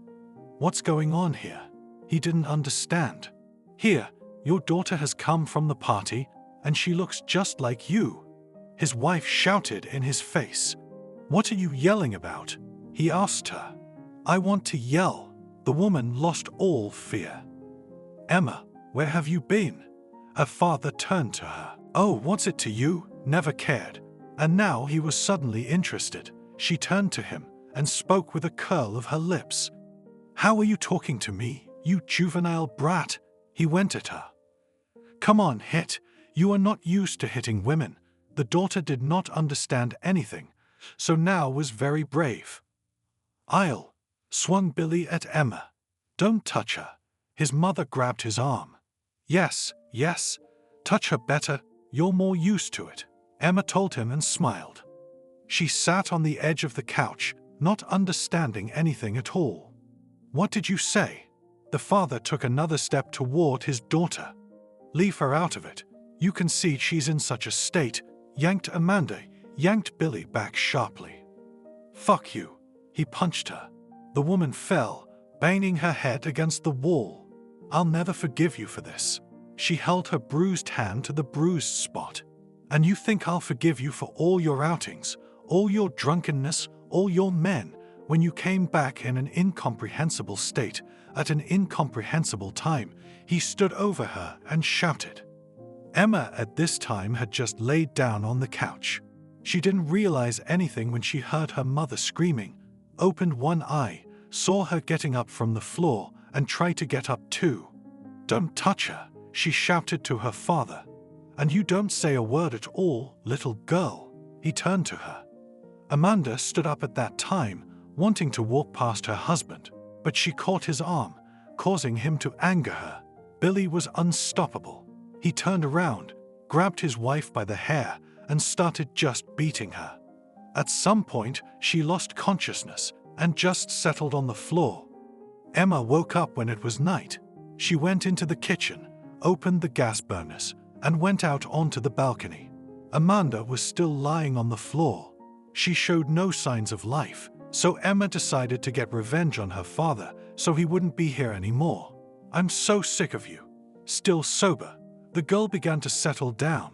"What's going on here?" He didn't understand. "Here, your daughter has come from the party, and she looks just like you." His wife shouted in his face. "What are you yelling about?" he asked her. I want to yell. The woman lost all fear. Emma, where have you been? Her father turned to her. Oh, what's it to you? Never cared. And now he was suddenly interested. She turned to him and spoke with a curl of her lips. How are you talking to me, you juvenile brat? He went at her. Come on, hit. You are not used to hitting women. The daughter did not understand anything, so now was very brave. I'll, swung Billy at Emma. Don't touch her. His mother grabbed his arm. Yes, yes, touch her better. You're more used to it, Emma told him and smiled. She sat on the edge of the couch, not understanding anything at all. What did you say? The father took another step toward his daughter. Leave her out of it. You can see she's in such a state. Amanda yanked Billy back sharply. Fuck you. He punched her. The woman fell, banging her head against the wall. I'll never forgive you for this. She held her bruised hand to the bruised spot. And you think I'll forgive you for all your outings, all your drunkenness, all your men, when you came back in an incomprehensible state, at an incomprehensible time? He stood over her and shouted. Emma at this time had just laid down on the couch. She didn't realize anything when she heard her mother screaming, opened one eye, saw her getting up from the floor, and tried to get up too. Don't touch her, she shouted to her father. And you don't say a word at all, little girl. He turned to her. Amanda stood up at that time, wanting to walk past her husband, but she caught his arm, causing him to anger her. Billy was unstoppable. He turned around, grabbed his wife by the hair, and started just beating her. At some point, she lost consciousness and just settled on the floor. Emma woke up when it was night. She went into the kitchen, opened the gas burners, and went out onto the balcony. Amanda was still lying on the floor. She showed no signs of life, so Emma decided to get revenge on her father so he wouldn't be here anymore. I'm so sick of you. Still sober, the girl began to settle down.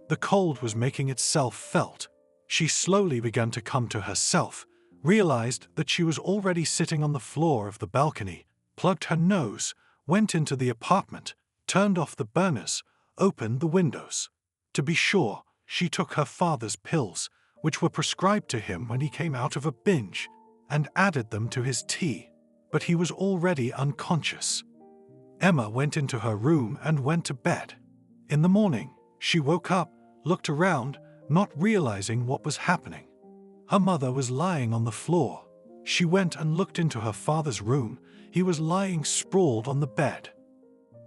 The cold was making itself felt. She slowly began to come to herself, realized that she was already sitting on the floor of the balcony, plugged her nose, went into the apartment, turned off the burners, opened the windows. To be sure, she took her father's pills, which were prescribed to him when he came out of a binge, and added them to his tea, but he was already unconscious. Emma went into her room and went to bed. In the morning, she woke up, looked around, not realizing what was happening. Her mother was lying on the floor. She went and looked into her father's room. He was lying sprawled on the bed.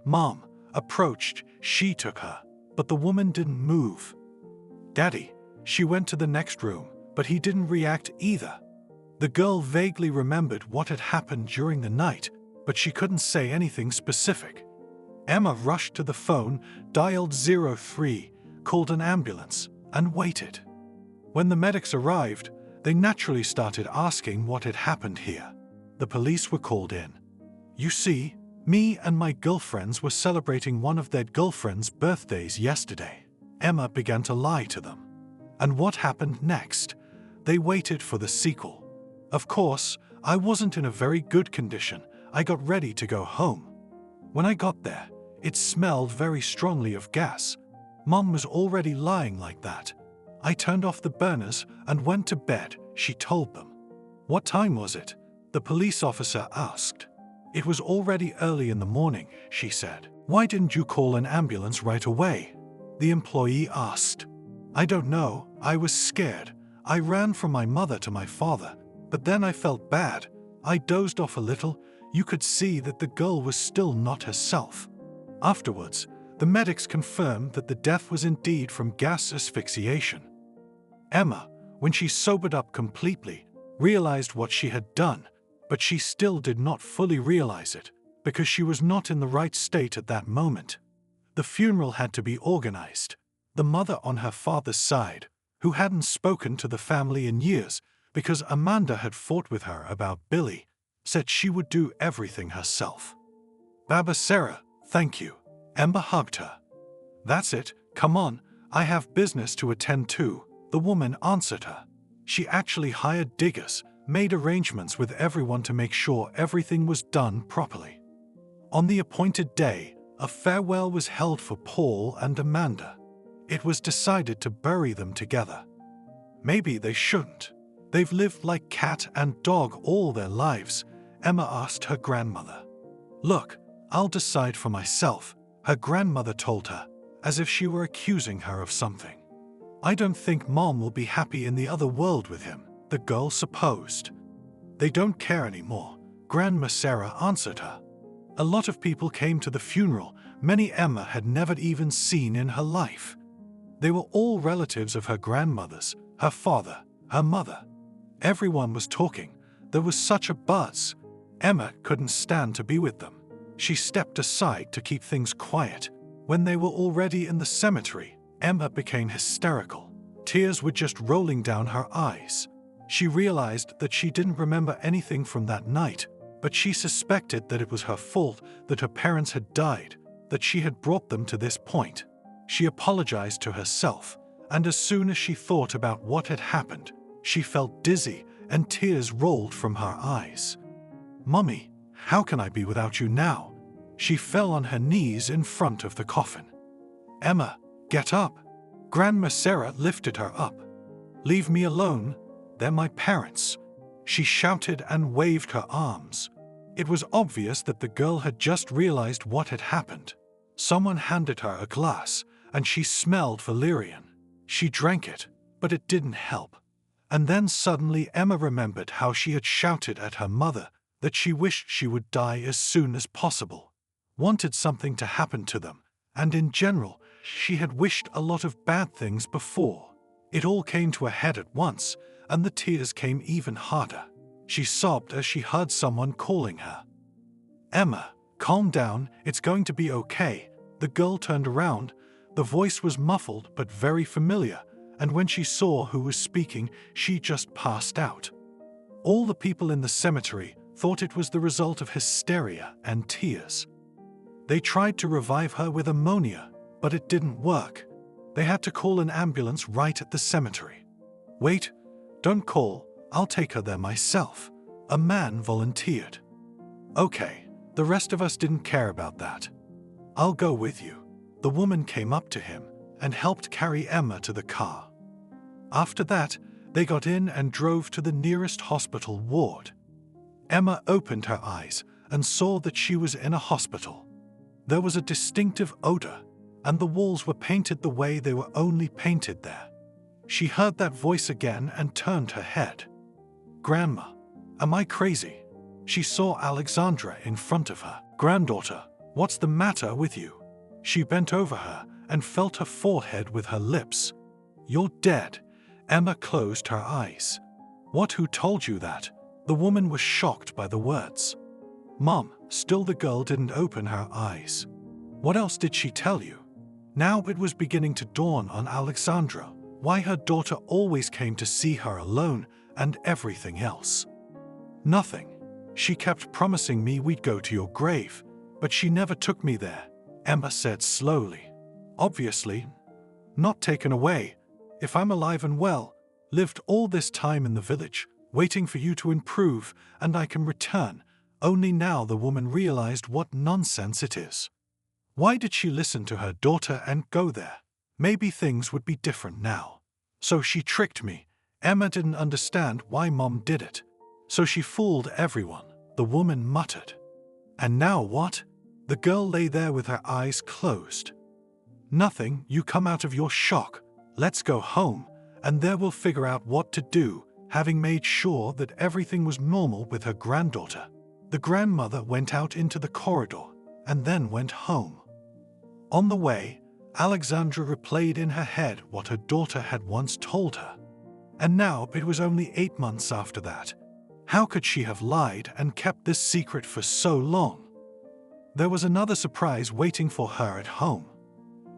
Mom approached. She took her, but the woman didn't move. Daddy, she went to the next room, but he didn't react either. The girl vaguely remembered what had happened during the night, but she couldn't say anything specific. Emma rushed to the phone, dialed 03, called an ambulance, and waited. When the medics arrived, they naturally started asking what had happened here. The police were called in. You see, me and my girlfriends were celebrating one of their girlfriends' birthdays yesterday. Emma began to lie to them. And what happened next? They waited for the sequel. Of course, I wasn't in a very good condition. I got ready to go home. When I got there, it smelled very strongly of gas. Mom was already lying like that. I turned off the burners and went to bed, she told them. What time was it? The police officer asked. It was already early in the morning, she said. Why didn't you call an ambulance right away? The employee asked. I don't know, I was scared. I ran from my mother to my father, but then I felt bad. I dozed off a little. You could see that the girl was still not herself. Afterwards, the medics confirmed that the death was indeed from gas asphyxiation. Emma, when she sobered up completely, realized what she had done, but she still did not fully realize it, because she was not in the right state at that moment. The funeral had to be organized. The mother on her father's side, who hadn't spoken to the family in years because Amanda had fought with her about Billy, said she would do everything herself. Baba Sarah, thank you. Emma hugged her. That's it, come on, I have business to attend to, the woman answered her. She actually hired diggers, made arrangements with everyone to make sure everything was done properly. On the appointed day, a farewell was held for Paul and Amanda. It was decided to bury them together. Maybe they shouldn't. They've lived like cat and dog all their lives, Emma asked her grandmother. Look, I'll decide for myself, her grandmother told her, as if she were accusing her of something. I don't think Mom will be happy in the other world with him, the girl supposed. They don't care anymore, Grandma Sarah answered her. A lot of people came to the funeral, many Emma had never even seen in her life. They were all relatives of her grandmother's, her father, her mother. Everyone was talking. There was such a buzz. Emma couldn't stand to be with them. She stepped aside to keep things quiet. When they were already in the cemetery, Emma became hysterical. Tears were just rolling down her eyes. She realized that she didn't remember anything from that night, but she suspected that it was her fault that her parents had died, that she had brought them to this point. She apologized to herself, and as soon as she thought about what had happened, she felt dizzy and tears rolled from her eyes. Mummy, how can I be without you now? She fell on her knees in front of the coffin. Emma, get up. Grandma Sarah lifted her up. Leave me alone. They're my parents. She shouted and waved her arms. It was obvious that the girl had just realized what had happened. Someone handed her a glass, and she smelled valerian. She drank it, but it didn't help. And then suddenly Emma remembered how she had shouted at her mother that she wished she would die as soon as possible, wanted something to happen to them, and in general, she had wished a lot of bad things before. It all came to a head at once, and the tears came even harder. She sobbed as she heard someone calling her. Emma, calm down, it's going to be okay. The girl turned around. The voice was muffled but very familiar, and when she saw who was speaking, she just passed out. All the people in the cemetery thought it was the result of hysteria and tears. They tried to revive her with ammonia, but it didn't work. They had to call an ambulance right at the cemetery. Wait, don't call, I'll take her there myself, a man volunteered. Okay, the rest of us didn't care about that. I'll go with you. The woman came up to him and helped carry Emma to the car. After that, they got in and drove to the nearest hospital ward. Emma opened her eyes and saw that she was in a hospital. There was a distinctive odor, and the walls were painted the way they were only painted there. She heard that voice again and turned her head. Grandma, am I crazy? She saw Alexandra in front of her. Granddaughter, what's the matter with you? She bent over her and felt her forehead with her lips. You're dead. Emma closed her eyes. What, who told you that? The woman was shocked by the words. Mom, still the girl didn't open her eyes. What else did she tell you? Now it was beginning to dawn on Alexandra why her daughter always came to see her alone and everything else. Nothing. She kept promising me we'd go to your grave, but she never took me there, Emma said slowly. Obviously, not taken away. If I'm alive and well, lived all this time in the village, waiting for you to improve, and I can return. Only now the woman realized what nonsense it is. Why did she listen to her daughter and go there? Maybe things would be different now. So she tricked me. Emma didn't understand why Mom did it. So she fooled everyone, the woman muttered. And now what? The girl lay there with her eyes closed. Nothing, you come out of your shock. Let's go home, and there we'll figure out what to do, having made sure that everything was normal with her granddaughter. The grandmother went out into the corridor, and then went home. On the way, Alexandra replayed in her head what her daughter had once told her. And now it was only 8 months after that. How could she have lied and kept this secret for so long? There was another surprise waiting for her at home.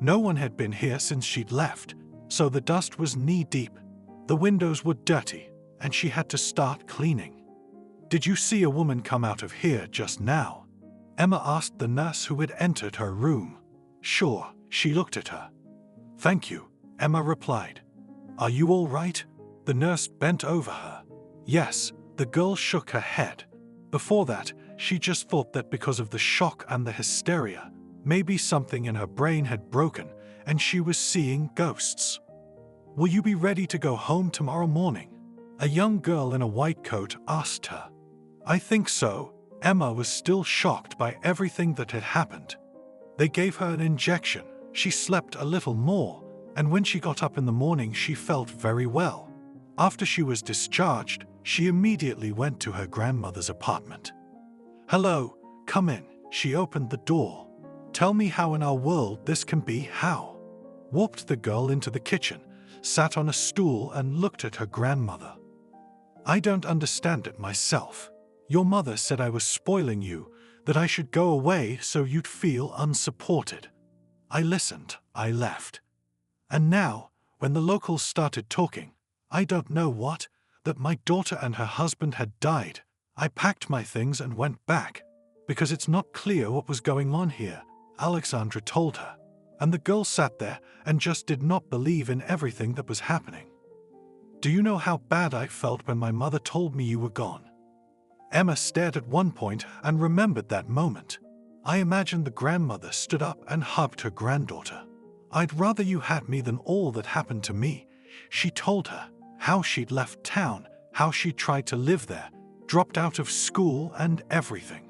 No one had been here since she'd left, so the dust was knee-deep. The windows were dirty, and she had to start cleaning. Did you see a woman come out of here just now? Emma asked the nurse who had entered her room. Sure, she looked at her. Thank you, Emma replied. Are you all right? The nurse bent over her. Yes, the The girl shook her head. Before that, she just thought that because of the shock and the hysteria, maybe something in her brain had broken and she was seeing ghosts. "Will you be ready to go home tomorrow morning?" a young girl in a white coat asked her. "I think so." Emma was still shocked by everything that had happened. They gave her an injection, she slept a little more, and when she got up in the morning she felt very well. After she was discharged, she immediately went to her grandmother's apartment. "Hello, come in." She opened the door. "Tell me how in our world this can be how." Walked the girl into the kitchen, sat on a stool and looked at her grandmother. "I don't understand it myself. Your mother said I was spoiling you, that I should go away so you'd feel unsupported. I listened, I left. And now, when the locals started talking, I don't know what, that my daughter and her husband had died, I packed my things and went back, because it's not clear what was going on here," Alexandra told her. And the girl sat there and just did not believe in everything that was happening. "Do you know how bad I felt when my mother told me you were gone?" Emma stared at one point and remembered that moment. I imagined the grandmother stood up and hugged her granddaughter. "I'd rather you had me than all that happened to me," she told her, how she'd left town, how she'd tried to live there, dropped out of school and everything.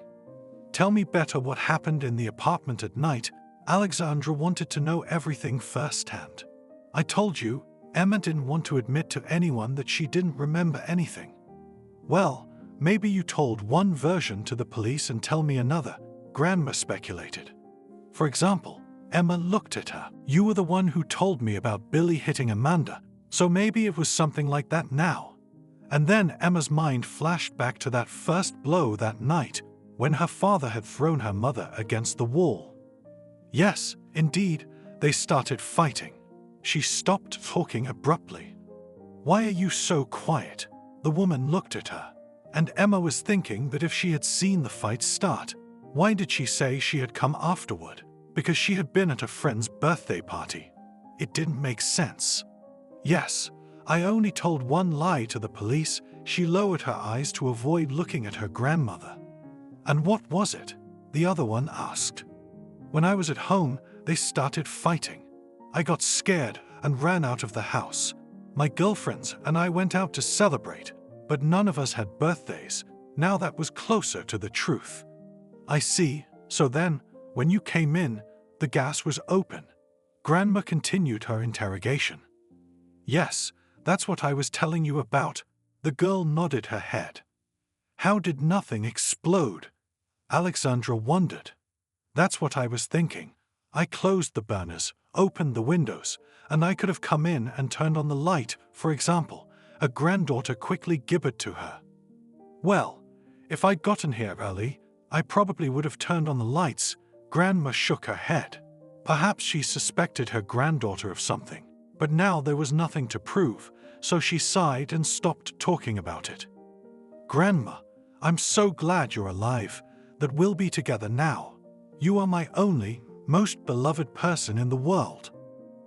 "Tell me better what happened in the apartment at night." Alexandra wanted to know everything firsthand. "I told you." Emma didn't want to admit to anyone that she didn't remember anything. "Well, maybe you told one version to the police and tell me another," Grandma speculated. "For example," Emma looked at her, "you were the one who told me about Billy hitting Amanda, so maybe it was something like that now." And then Emma's mind flashed back to that first blow that night, when her father had thrown her mother against the wall. Yes, indeed, they started fighting. She stopped talking abruptly. "Why are you so quiet?" The woman looked at her, and Emma was thinking that if she had seen the fight start, why did she say she had come afterward? Because she had been at a friend's birthday party. It didn't make sense. "Yes, I only told one lie to the police." She lowered her eyes to avoid looking at her grandmother. "And what was it?" the other one asked. "When I was at home, they started fighting. I got scared and ran out of the house. My girlfriends and I went out to celebrate, but none of us had birthdays." Now that was closer to the truth. "I see. So then, when you came in, the gas was open." Grandma continued her interrogation. "Yes, that's what I was telling you about." The girl nodded her head. "How did nothing explode?" Alexandra wondered. "That's what I was thinking. I closed the burners, opened the windows, and I could have come in and turned on the light, for example," a granddaughter quickly gibbered to her. "Well, if I'd gotten here early, I probably would have turned on the lights." Grandma shook her head. Perhaps she suspected her granddaughter of something, but now there was nothing to prove, so she sighed and stopped talking about it. "Grandma, I'm so glad you're alive, that we'll be together now. You are my only, most beloved person in the world.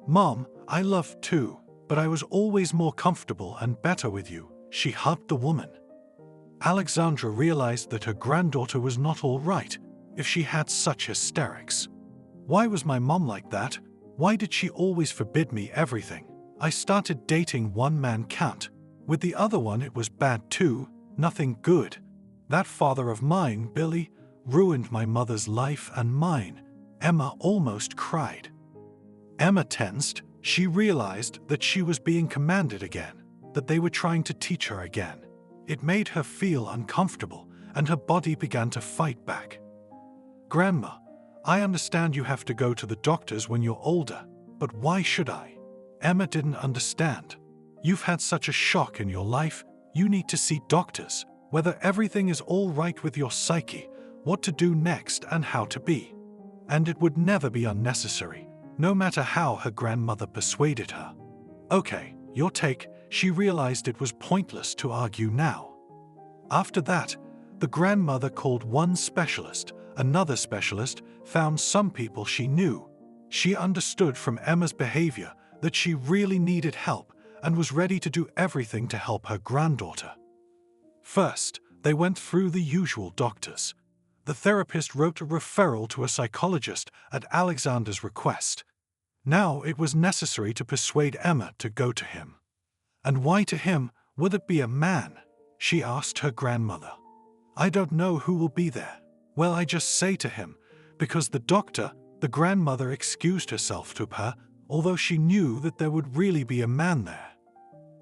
Mom, I love too, but I was always more comfortable and better with you." She hugged the woman. Alexandra realized that her granddaughter was not all right if she had such hysterics. "Why was my mom like that? Why did she always forbid me everything? I started dating one man can't. With the other one it was bad too, nothing good. That father of mine, Billy, ruined my mother's life and mine." Emma almost cried. Emma tensed. She realized that she was being commanded again, that they were trying to teach her again. It made her feel uncomfortable, and her body began to fight back. "Grandma, I understand you have to go to the doctors when you're older, but why should I?" Emma didn't understand. "You've had such a shock in your life, you need to see doctors, whether everything is all right with your psyche, what to do next and how to be. And it would never be unnecessary, no matter how her grandmother persuaded her." "Okay, your take." She realized it was pointless to argue now. After that, the grandmother called one specialist, another specialist, found some people she knew. She understood from Emma's behavior that she really needed help and was ready to do everything to help her granddaughter. First, they went through the usual doctors. The therapist wrote a referral to a psychologist at Alexander's request. Now it was necessary to persuade Emma to go to him. And why to him? Would it be a man? She asked her grandmother. I don't know who will be there. Well, I just say to him, because the grandmother excused herself to her, although she knew that there would really be a man there.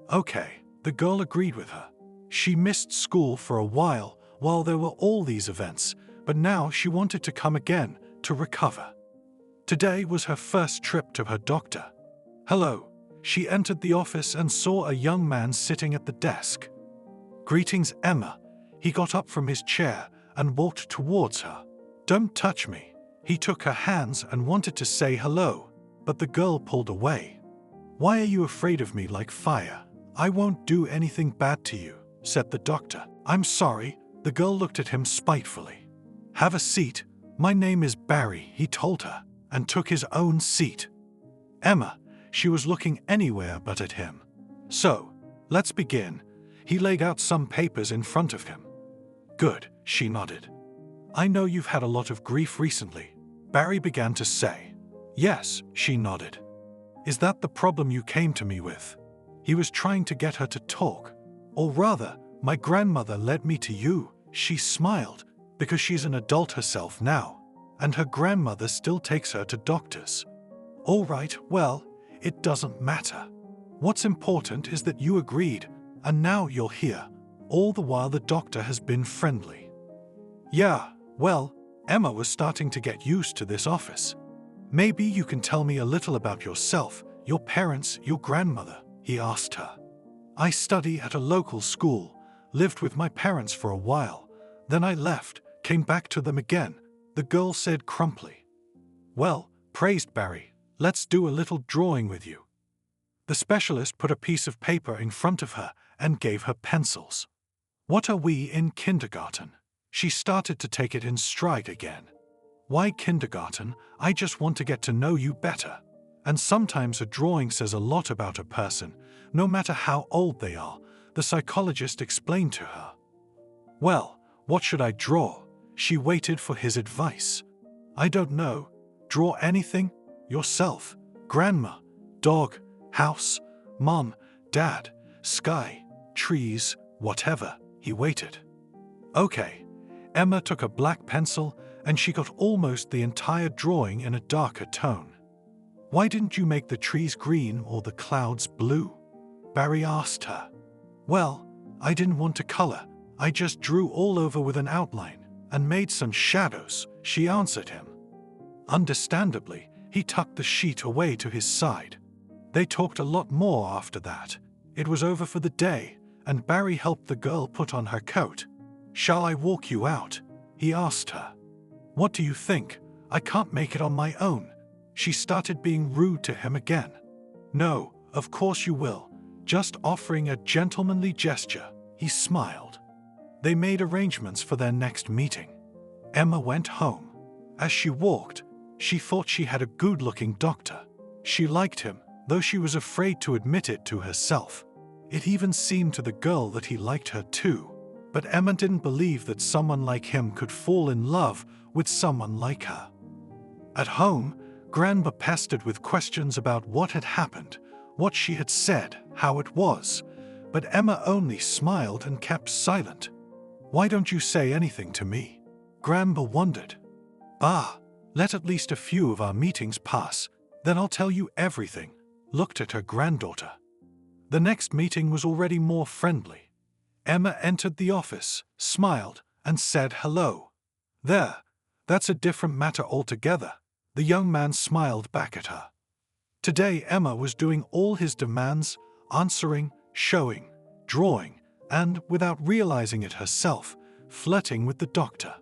Okay, the girl agreed with her. She missed school for a while there were all these events, but now she wanted to come again to recover. Today was her first trip to her doctor. Hello. She entered the office and saw a young man sitting at the desk. Greetings, Emma. He got up from his chair and walked towards her. Don't touch me. He took her hands and wanted to say hello, but the girl pulled away. Why are you afraid of me like fire? I won't do anything bad to you, said the doctor. I'm sorry. The girl looked at him spitefully. Have a seat. My name is Barry, he told her, and took his own seat. Emma, she was looking anywhere but at him. So, let's begin. He laid out some papers in front of him. Good, she nodded. I know you've had a lot of grief recently, Barry began to say. Yes, she nodded. Is that the problem you came to me with? He was trying to get her to talk. Or rather, my grandmother led me to you, she smiled, because she's an adult herself now, and her grandmother still takes her to doctors. All right, well, it doesn't matter. What's important is that you agreed, and now you're here. All the while the doctor has been friendly. Yeah, well, Emma was starting to get used to this office. Maybe you can tell me a little about yourself, your parents, your grandmother, he asked her. I study at a local school, lived with my parents for a while. Then I left, came back to them again, the girl said crumply. Well, praised Barry, let's do a little drawing with you. The specialist put a piece of paper in front of her and gave her pencils. What are we in kindergarten? She started to take it in stride again. Why kindergarten? I just want to get to know you better. And sometimes a drawing says a lot about a person, no matter how old they are, the psychologist explained to her. Well, what should I draw? She waited for his advice. I don't know. Draw anything? Yourself, grandma, dog, house, mom, dad, sky, trees, whatever. He waited. Okay. Emma took a black pencil and she got almost the entire drawing in a darker tone. Why didn't you make the trees green or the clouds blue? Barry asked her. Well, I didn't want to color. I just drew all over with an outline and made some shadows, she answered him. Understandably, he tucked the sheet away to his side. They talked a lot more after that. It was over for the day, and Barry helped the girl put on her coat. Shall I walk you out? He asked her. What do you think? I can't make it on my own. She started being rude to him again. No, of course you will. Just offering a gentlemanly gesture, he smiled. They made arrangements for their next meeting. Emma went home. As she walked, she thought she had a good-looking doctor. She liked him, though she was afraid to admit it to herself. It even seemed to the girl that he liked her too. But Emma didn't believe that someone like him could fall in love with someone like her. At home, Grandma pestered with questions about what had happened, what she had said, how it was, but Emma only smiled and kept silent. Why don't you say anything to me? Grandma wondered. Bah, let at least a few of our meetings pass, then I'll tell you everything, looked at her granddaughter. The next meeting was already more friendly. Emma entered the office, smiled, and said hello. There, that's a different matter altogether. The young man smiled back at her. Today Emma was doing all his demands, answering, showing, drawing, and, without realizing it herself, flirting with the doctor.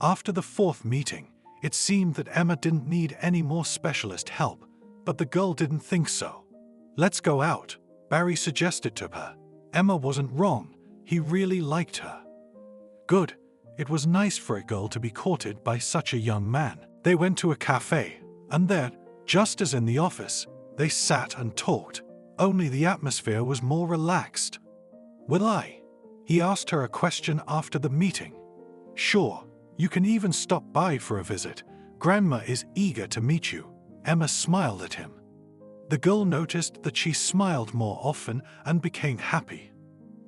After the fourth meeting, it seemed that Emma didn't need any more specialist help, but the girl didn't think so. Let's go out, Barry suggested to her. Emma wasn't wrong. He really liked her. Good. It was nice for a girl to be courted by such a young man. They went to a cafe, and there, just as in the office, they sat and talked, only the atmosphere was more relaxed. Will I? He asked her a question after the meeting. Sure, you can even stop by for a visit. Grandma is eager to meet you. Emma smiled at him. The girl noticed that she smiled more often and became happy.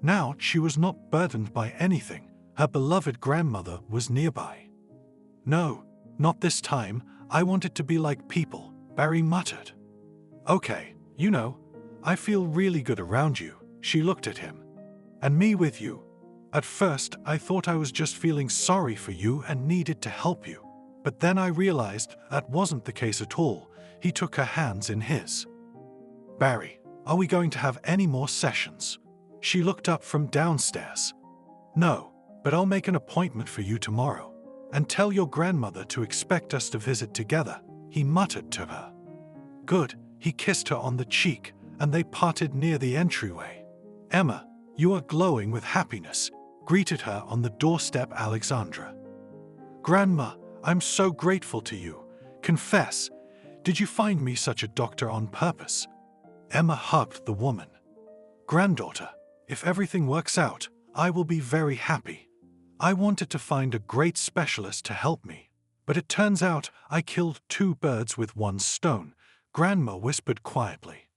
Now she was not burdened by anything. Her beloved grandmother was nearby. No, not this time. I want it to be like people, Barry muttered. Okay, I feel really good around you, she looked at him. And me with you. At first, I thought I was just feeling sorry for you and needed to help you. But then I realized that wasn't the case at all. He took her hands in his. Barry, are we going to have any more sessions? She looked up from downstairs. No, but I'll make an appointment for you tomorrow. And tell your grandmother to expect us to visit together, he muttered to her. Good, he kissed her on the cheek, and they parted near the entryway. Emma, you are glowing with happiness, greeted her on the doorstep Alexandra. Grandma, I'm so grateful to you. Confess, did you find me such a doctor on purpose? Emma hugged the woman. Granddaughter, if everything works out, I will be very happy. I wanted to find a great specialist to help me, but it turns out I killed 2 birds with 1 stone, Grandma whispered quietly.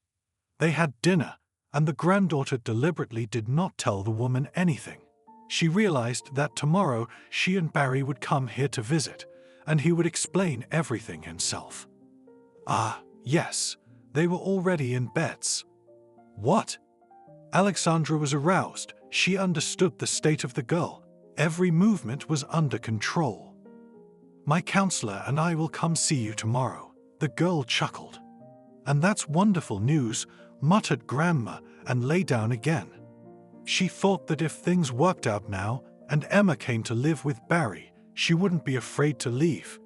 They had dinner, and the granddaughter deliberately did not tell the woman anything. She realized that tomorrow she and Barry would come here to visit, and he would explain everything himself. Ah, yes, they were already in beds. What? Alexandra was aroused. She understood the state of the girl. Every movement was under control. My counselor and I will come see you tomorrow, the girl chuckled. And that's wonderful news, muttered Grandma and lay down again. She thought that if things worked out now and Emma came to live with Barry, she wouldn't be afraid to leave.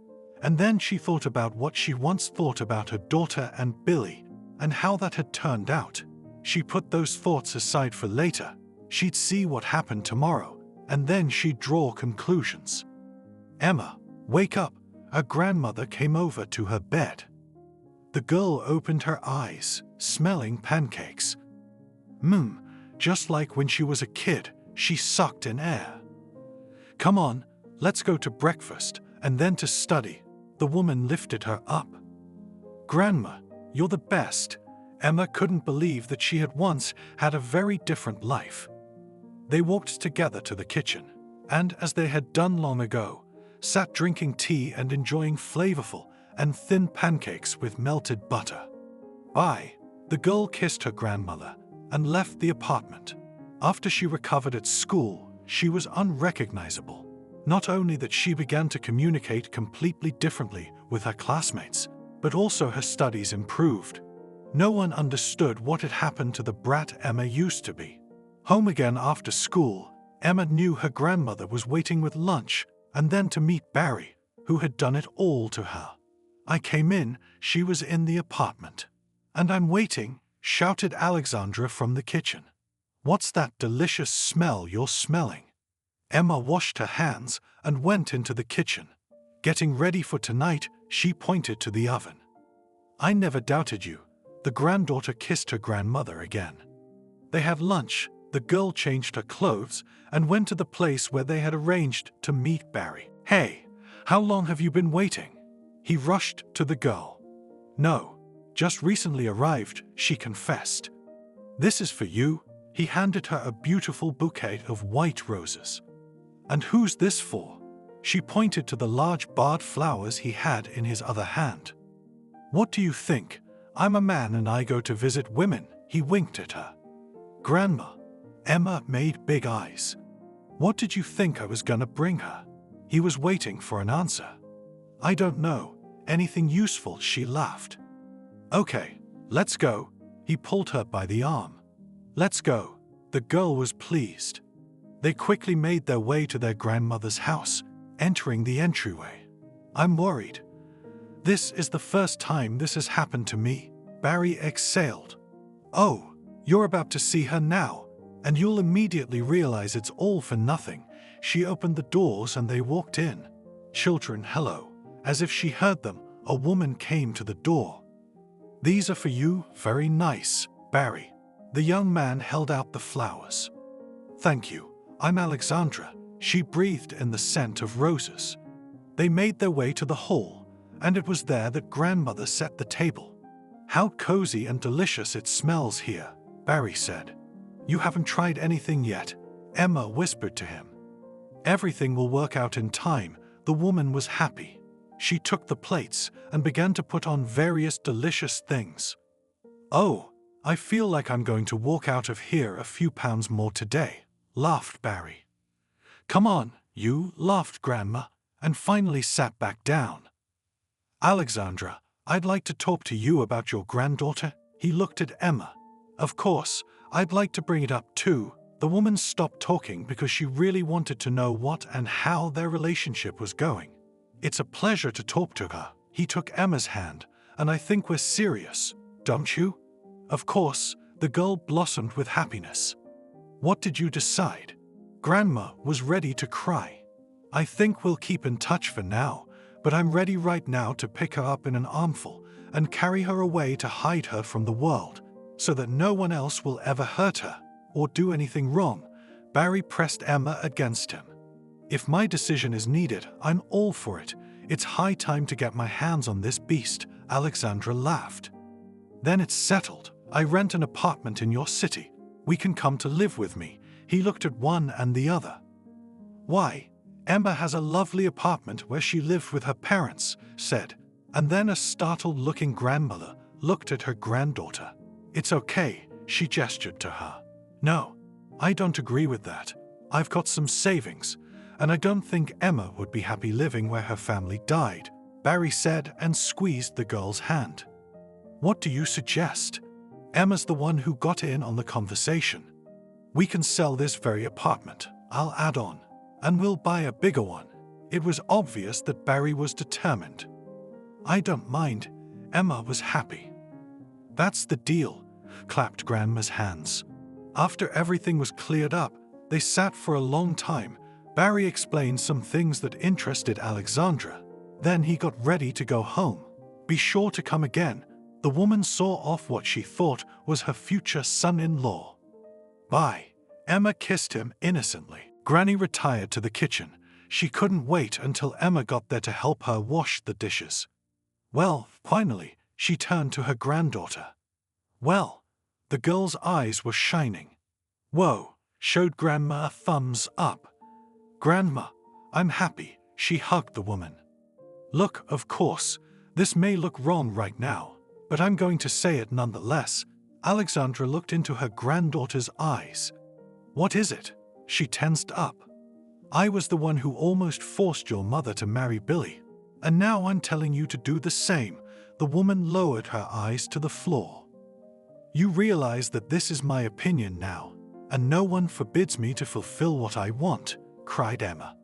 And then she thought about what she once thought about her daughter and Billy and how that had turned out. She put those thoughts aside for later. She'd see what happened tomorrow, and then she'd draw conclusions. Emma, wake up. Her grandmother came over to her bed. The girl opened her eyes, smelling pancakes. Just like when she was a kid, she sucked in air. Come on, let's go to breakfast and then to study. The woman lifted her up. Grandma, you're the best. Emma couldn't believe that she had once had a very different life. They walked together to the kitchen, and as they had done long ago, sat drinking tea and enjoying flavorful and thin pancakes with melted butter. Bye. The girl kissed her grandmother and left the apartment. After she recovered at school, she was unrecognizable. Not only that she began to communicate completely differently with her classmates, but also her studies improved. No one understood what had happened to the brat Emma used to be. Home again after school, Emma knew her grandmother was waiting with lunch and then to meet Barry, who had done it all to her. I came in, she was in the apartment. And I'm waiting, shouted Alexandra from the kitchen. What's that delicious smell you're smelling? Emma washed her hands and went into the kitchen. Getting ready for tonight, she pointed to the oven. I never doubted you. The granddaughter kissed her grandmother again. They had lunch. The girl changed her clothes and went to the place where they had arranged to meet Barry. Hey, how long have you been waiting? He rushed to the girl. No, just recently arrived, she confessed. This is for you. He handed her a beautiful bouquet of white roses. And who's this for? She pointed to the large barred flowers he had in his other hand. What do you think? I'm a man and I go to visit women, he winked at her. Grandma. Emma made big eyes. What did you think I was gonna bring her? He was waiting for an answer. I don't know. Anything useful, she laughed. Okay, let's go. He pulled her by the arm. Let's go. The girl was pleased. They quickly made their way to their grandmother's house, entering the entryway. I'm worried. This is the first time this has happened to me, Barry exhaled. Oh, you're about to see her now, and you'll immediately realize it's all for nothing. She opened the doors and they walked in. Children, hello. As if she heard them, a woman came to the door. These are for you, very nice, Barry. The young man held out the flowers. Thank you. I'm Alexandra. She breathed in the scent of roses. They made their way to the hall, and it was there that grandmother set the table. How cozy and delicious it smells here, Barry said. You haven't tried anything yet, Emma whispered to him. Everything will work out in time. The woman was happy. She took the plates and began to put on various delicious things. Oh, I feel like I'm going to walk out of here a few pounds more today, laughed Barry. Come on, you, laughed Grandma, and finally sat back down. Alexandra, I'd like to talk to you about your granddaughter. He looked at Emma. Of course, I'd like to bring it up too. The woman stopped talking because she really wanted to know what and how their relationship was going. It's a pleasure to talk to her. He took Emma's hand, and I think we're serious, don't you? Of course, the girl blossomed with happiness. What did you decide? Grandma was ready to cry. I think we'll keep in touch for now, but I'm ready right now to pick her up in an armful and carry her away to hide her from the world, so that no one else will ever hurt her or do anything wrong. Barry pressed Emma against him. If my decision is needed, I'm all for it. It's high time to get my hands on this beast, Alexandra laughed. Then it's settled. I rent an apartment in your city. We can come to live with me. He looked at one and the other. Why, Emma has a lovely apartment where she lived with her parents, said, and then a startled-looking grandmother looked at her granddaughter. It's okay, she gestured to her. No, I don't agree with that. I've got some savings, and I don't think Emma would be happy living where her family died, Barry said and squeezed the girl's hand. What do you suggest? Emma's the one who got in on the conversation. We can sell this very apartment, I'll add on, and we'll buy a bigger one. It was obvious that Barry was determined. I don't mind. Emma was happy. That's the deal, clapped Grandma's hands. After everything was cleared up, they sat for a long time. Barry explained some things that interested Alexandra. Then he got ready to go home. Be sure to come again. The woman saw off what she thought was her future son-in-law. Bye. Emma kissed him innocently. Granny retired to the kitchen. She couldn't wait until Emma got there to help her wash the dishes. Well, finally, she turned to her granddaughter. Well, the girl's eyes were shining. Whoa, showed Grandma a thumbs up. Grandma, I'm happy, she hugged the woman. Look, of course, this may look wrong right now, but I'm going to say it nonetheless. Alexandra looked into her granddaughter's eyes. What is it? She tensed up. I was the one who almost forced your mother to marry Billy, and now I'm telling you to do the same. The woman lowered her eyes to the floor. You realize that this is my opinion now, and no one forbids me to fulfill what I want, cried Emma.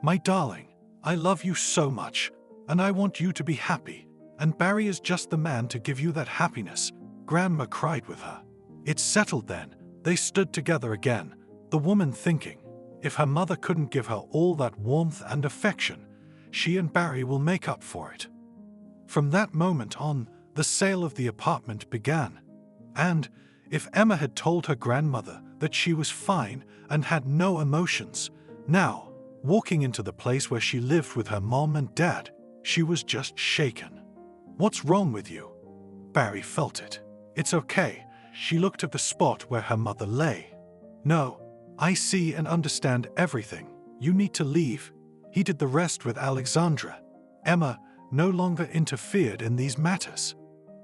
My darling, I love you so much, and I want you to be happy, and Barry is just the man to give you that happiness, Grandma cried with her. It's settled then. They stood together again, the woman thinking, if her mother couldn't give her all that warmth and affection, she and Barry will make up for it. From that moment on, the sale of the apartment began. And if Emma had told her grandmother that she was fine and had no emotions, now, walking into the place where she lived with her mom and dad, she was just shaken. What's wrong with you? Barry felt it. It's okay. She looked at the spot where her mother lay. No, I see and understand everything. You need to leave. He did the rest with Alexandra. Emma no longer interfered in these matters.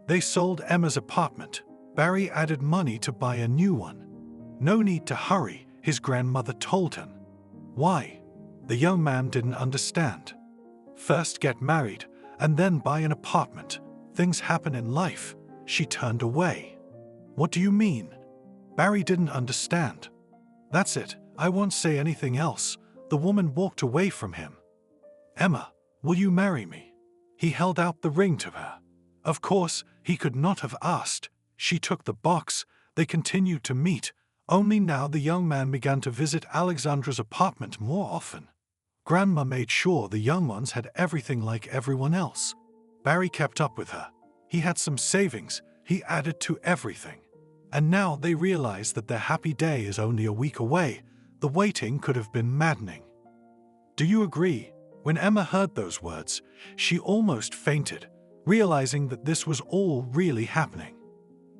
They sold Emma's apartment. Barry added money to buy a new one. No need to hurry, his grandmother told him. Why? The young man didn't understand. First get married, and then buy an apartment. Things happen in life. She turned away. What do you mean? Barry didn't understand. That's it, I won't say anything else. The woman walked away from him. Emma, will you marry me? He held out the ring to her. Of course, he could not have asked. She took the box. They continued to meet. Only now the young man began to visit Alexandra's apartment more often. Grandma made sure the young ones had everything like everyone else. Barry kept up with her. He had some savings. He added to everything. And now they realized that their happy day is only a week away. The waiting could have been maddening. Do you agree? When Emma heard those words, she almost fainted, realizing that this was all really happening.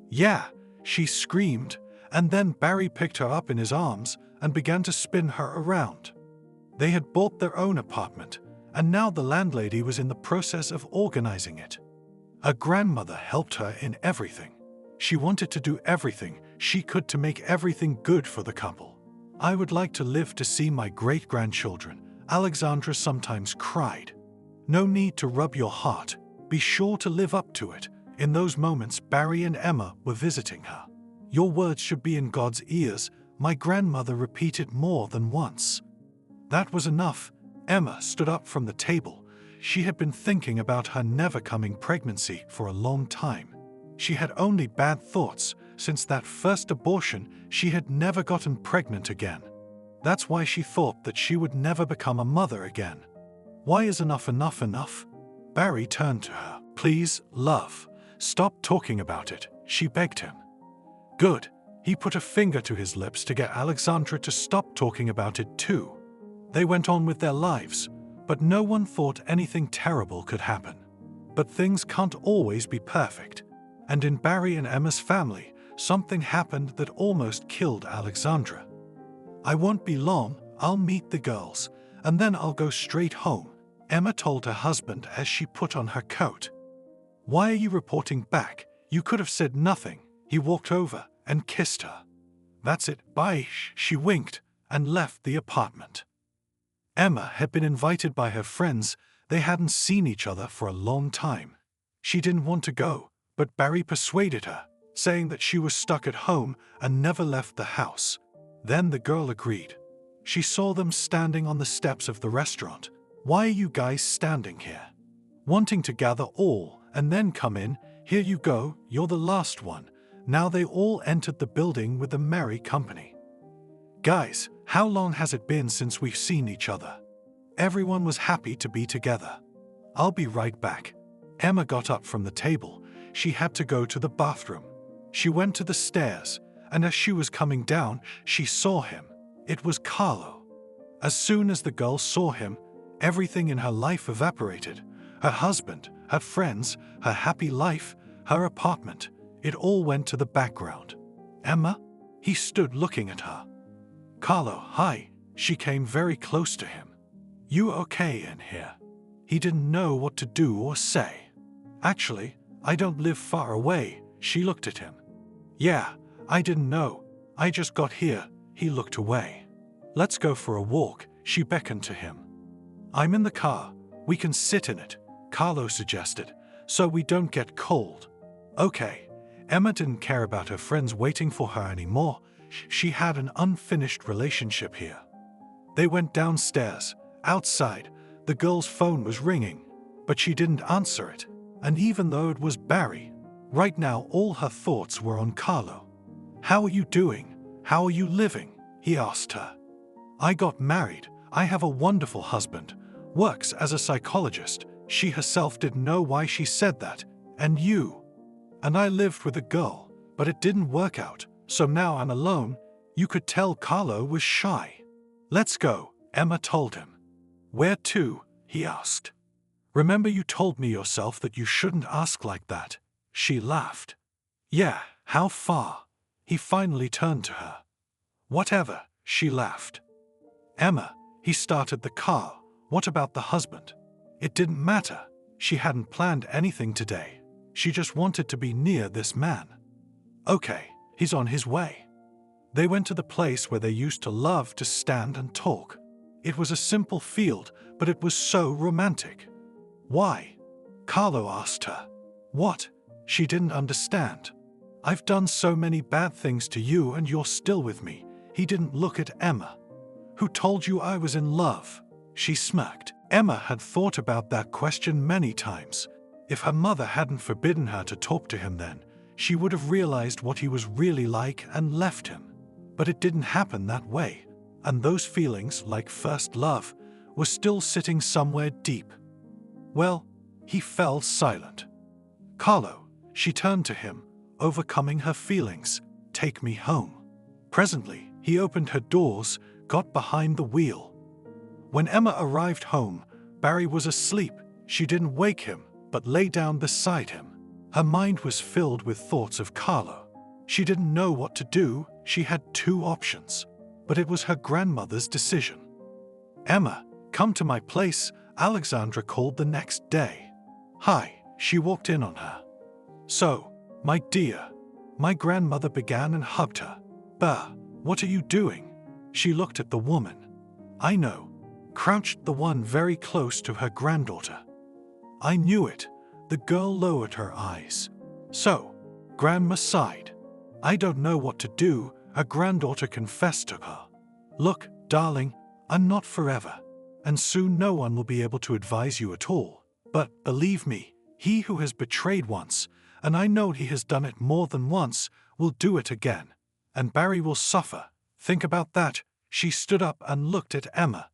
Yeah, she screamed, and then Barry picked her up in his arms and began to spin her around. They had bought their own apartment, and now the landlady was in the process of organizing it. Her grandmother helped her in everything. She wanted to do everything she could to make everything good for the couple. I would like to live to see my great-grandchildren, Alexandra sometimes cried. No need to rub your heart. Be sure to live up to it. In those moments, Barry and Emma were visiting her. Your words should be in God's ears, my grandmother repeated more than once. That was enough. Emma stood up from the table. She had been thinking about her never-coming pregnancy for a long time. She had only bad thoughts. Since that first abortion, she had never gotten pregnant again. That's why she thought that she would never become a mother again. Why is enough enough? Barry turned to her. Please, love, stop talking about it, she begged him. Good. He put a finger to his lips to get Alexandra to stop talking about it too. They went on with their lives, but no one thought anything terrible could happen. But things can't always be perfect. And in Barry and Emma's family, something happened that almost killed Alexandra. I won't be long, I'll meet the girls, and then I'll go straight home, Emma told her husband as she put on her coat. Why are you reporting back? You could have said nothing. He walked over and kissed her. That's it, bye, she winked and left the apartment. Emma had been invited by her friends. They hadn't seen each other for a long time. She didn't want to go, but Barry persuaded her, saying that she was stuck at home and never left the house. Then the girl agreed. She saw them standing on the steps of the restaurant. Why are you guys standing here? Wanting to gather all and then come in? Here you go, you're the last one. Now they all entered the building with a merry company. Guys, how long has it been since we've seen each other? Everyone was happy to be together. I'll be right back. Emma got up from the table. She had to go to the bathroom. She went to the stairs, and as she was coming down, she saw him. It was Carlo. As soon as the girl saw him, everything in her life evaporated. Her husband, her friends, her happy life, her apartment. It all went to the background. Emma? He stood looking at her. Carlo, hi. She came very close to him. You okay in here? He didn't know what to do or say. Actually, I don't live far away. She looked at him. Yeah, I didn't know. I just got here. He looked away. Let's go for a walk, she beckoned to him. I'm in the car. We can sit in it, Carlo suggested, so we don't get cold. Okay. Emma didn't care about her friends waiting for her anymore. She had an unfinished relationship here. They went downstairs. Outside, the girl's phone was ringing, but she didn't answer it. And even though it was Barry, right now all her thoughts were on Carlo. How are you doing? How are you living? He asked her. I got married. I have a wonderful husband. Works as a psychologist. She herself didn't know why she said that. And you? And I lived with a girl, but it didn't work out. So now I'm alone. You could tell Carlo was shy. Let's go, Emma told him. Where to? He asked. Remember you told me yourself that you shouldn't ask like that. She laughed. Yeah, how far? He finally turned to her. Whatever, she laughed. Emma, he started the car. What about the husband? It didn't matter. She hadn't planned anything today. She just wanted to be near this man. Okay, he's on his way. They went to the place where they used to love to stand and talk. It was a simple field, but it was so romantic. Why? Carlo asked her. What? She didn't understand. I've done so many bad things to you and you're still with me. He didn't look at Emma. Who told you I was in love? She smirked. Emma had thought about that question many times. If her mother hadn't forbidden her to talk to him then, she would have realized what he was really like and left him. But it didn't happen that way, and those feelings, like first love, were still sitting somewhere deep. Well, he fell silent. Carlo, she turned to him, overcoming her feelings. Take me home. Presently, he opened her doors, got behind the wheel. When Emma arrived home, Barry was asleep. She didn't wake him, but lay down beside him. Her mind was filled with thoughts of Carlo. She didn't know what to do. She had two options, but it was her grandmother's decision. "Emma, come to my place," Alexandra called the next day. "Hi," she walked in on her. "So, my dear," my grandmother began and hugged her. "Bah, what are you doing?" She looked at the woman. "I know," crouched the one very close to her granddaughter. "I knew it." The girl lowered her eyes. "So," Grandma sighed. "I don't know what to do," her granddaughter confessed to her. "Look, darling, I'm not forever, and soon no one will be able to advise you at all. But believe me, he who has betrayed once, and I know he has done it more than once, will do it again. And Barry will suffer. Think about that." She stood up and looked at Emma.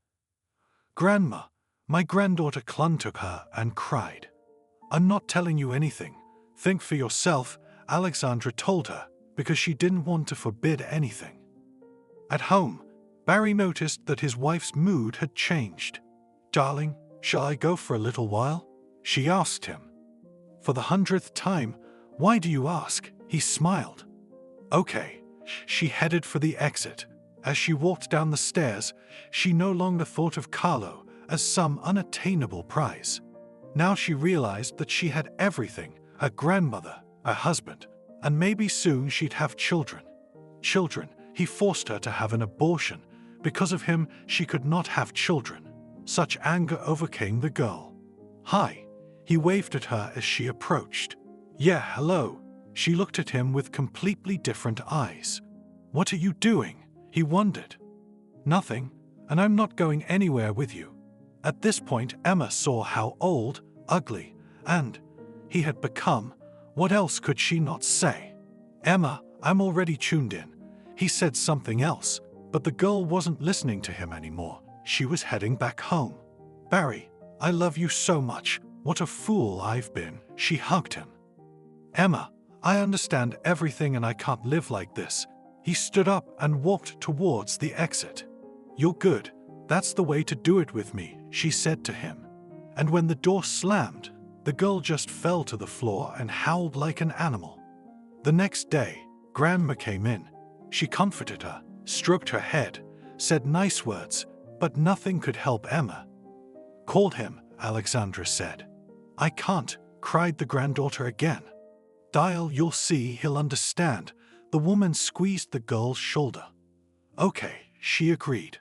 "Grandma," my granddaughter clung to her and cried. "I'm not telling you anything. Think for yourself," Alexandra told her, because she didn't want to forbid anything. At home, Barry noticed that his wife's mood had changed. "Darling, shall I go for a little while?" she asked him. For the 100th time, "Why do you ask?" He smiled. "Okay." She headed for the exit. As she walked down the stairs, she no longer thought of Carlo as some unattainable prize. Now she realized that she had everything: her grandmother, a husband, and maybe soon she'd have children. Children. He forced her to have an abortion. Because of him, she could not have children. Such anger overcame the girl. "Hi." He waved at her as she approached. "Yeah, hello." She looked at him with completely different eyes. "What are you doing?" he wondered. "Nothing, and I'm not going anywhere with you." At this point, Emma saw how old, ugly, and he had become. What else could she not say? "Emma, I'm already tuned in." He said something else, but the girl wasn't listening to him anymore. She was heading back home. "Barry, I love you so much. What a fool I've been." She hugged him. "Emma, I understand everything and I can't live like this." He stood up and walked towards the exit. "You're good. That's the way to do it with me," she said to him. And when the door slammed, the girl just fell to the floor and howled like an animal. The next day, Grandma came in. She comforted her, stroked her head, said nice words, but nothing could help Emma. "Call him," Alexandra said. "I can't," cried the granddaughter again. "Dial, you'll see, he'll understand." The woman squeezed the girl's shoulder. "Okay," she agreed.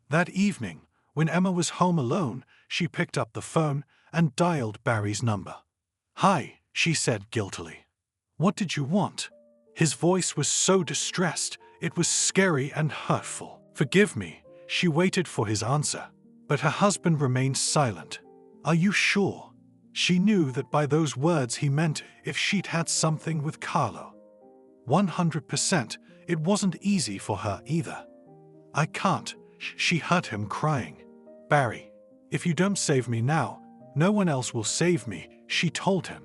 That evening, when Emma was home alone, she picked up the phone and dialed Barry's number. "Hi," she said guiltily. "What did you want?" His voice was so distressed, it was scary and hurtful. "Forgive me." She waited for his answer, but her husband remained silent. "Are you sure?" She knew that by those words he meant if she'd had something with Carlo. 100%, it wasn't easy for her either. "I can't." She heard him crying. "Barry, if you don't save me now, no one else will save me," she told him.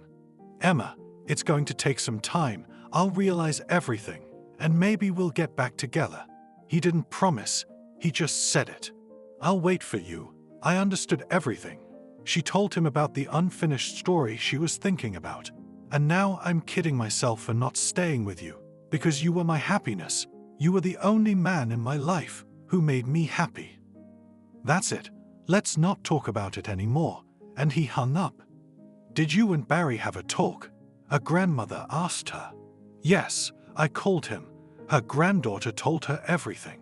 "Emma, it's going to take some time. I'll realize everything, and maybe we'll get back together." He didn't promise, he just said it. "I'll wait for you." I understood everything. She told him about the unfinished story she was thinking about. "And now I'm kidding myself for not staying with you, because you were my happiness. You were the only man in my life who made me happy. That's it. Let's not talk about it anymore." And he hung up. "Did you and Barry have a talk?" her grandmother asked her. "Yes, I called him." Her granddaughter told her everything.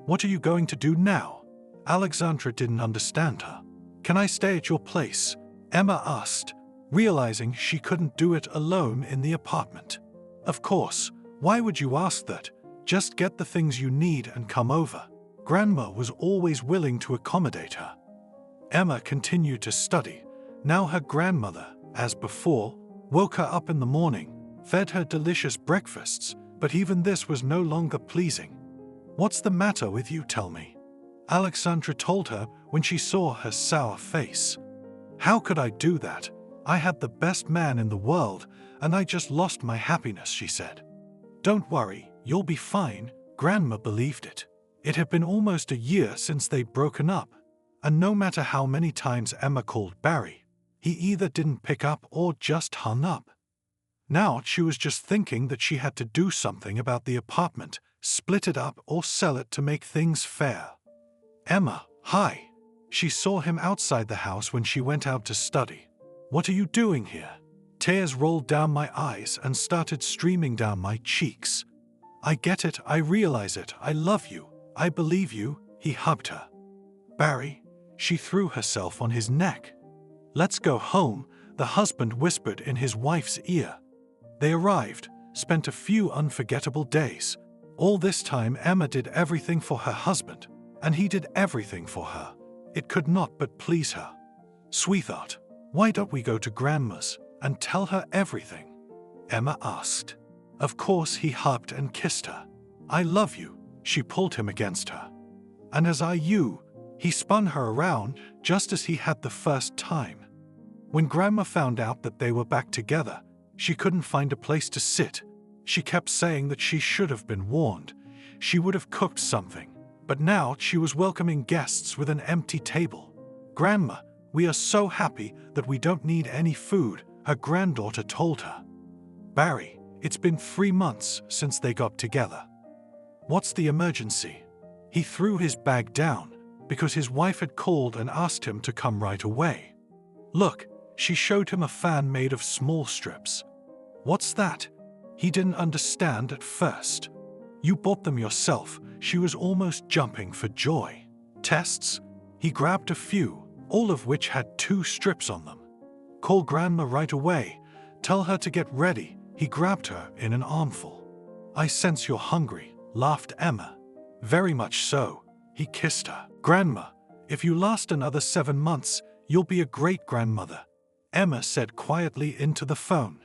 "What are you going to do now?" Alexandra didn't understand her. "Can I stay at your place?" Emma asked, realizing she couldn't do it alone in the apartment. "Of course. Why would you ask that? Just get the things you need and come over." Grandma was always willing to accommodate her. Emma continued to study. Now her grandmother, as before, woke her up in the morning, fed her delicious breakfasts, but even this was no longer pleasing. "What's the matter with you, tell me?" Alexandra told her when she saw her sour face. "How could I do that? I had the best man in the world, and I just lost my happiness," she said. "Don't worry, you'll be fine." Grandma believed it. It had been almost a year since they'd broken up, and no matter how many times Emma called Barry, he either didn't pick up or just hung up. Now she was just thinking that she had to do something about the apartment, split it up or sell it to make things fair. Emma, hi. She saw him outside the house when she went out to study. What are you doing here? Tears rolled down my eyes and started streaming down my cheeks. I get it, I realize it, I love you, I believe you, he hugged her. Barry, she threw herself on his neck. Let's go home, the husband whispered in his wife's ear. They arrived, spent a few unforgettable days. All this time Emma did everything for her husband, and he did everything for her. It could not but please her. Sweetheart, why don't we go to Grandma's and tell her everything? Emma asked. Of course he hugged and kissed her. I love you, she pulled him against her. And as he spun her around just as he had the first time. When Grandma found out that they were back together, she couldn't find a place to sit. She kept saying that she should have been warned. She would have cooked something. But now she was welcoming guests with an empty table. Grandma, we are so happy that we don't need any food, her granddaughter told her. Barry, it's been 3 months since they got together. What's the emergency? He threw his bag down because his wife had called and asked him to come right away. Look, she showed him a fan made of small strips. What's that? He didn't understand at first. You bought them yourself, she was almost jumping for joy. Tests? He grabbed a few, all of which had 2 strips on them. Call Grandma right away. Tell her to get ready. He grabbed her in an armful. I sense you're hungry, laughed Emma. Very much so. He kissed her. Grandma, if you last another 7 months, you'll be a great grandmother, Emma said quietly into the phone.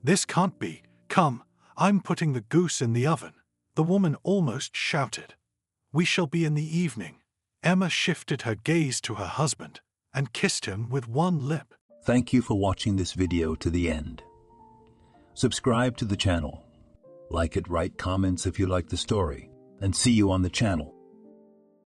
This can't be. Come, I'm putting the goose in the oven, the woman almost shouted. We shall be in the evening. Emma shifted her gaze to her husband and kissed him with one lip. Thank you for watching this video to the end. Subscribe to the channel. Like it, write comments if you like the story, and see you on the channel.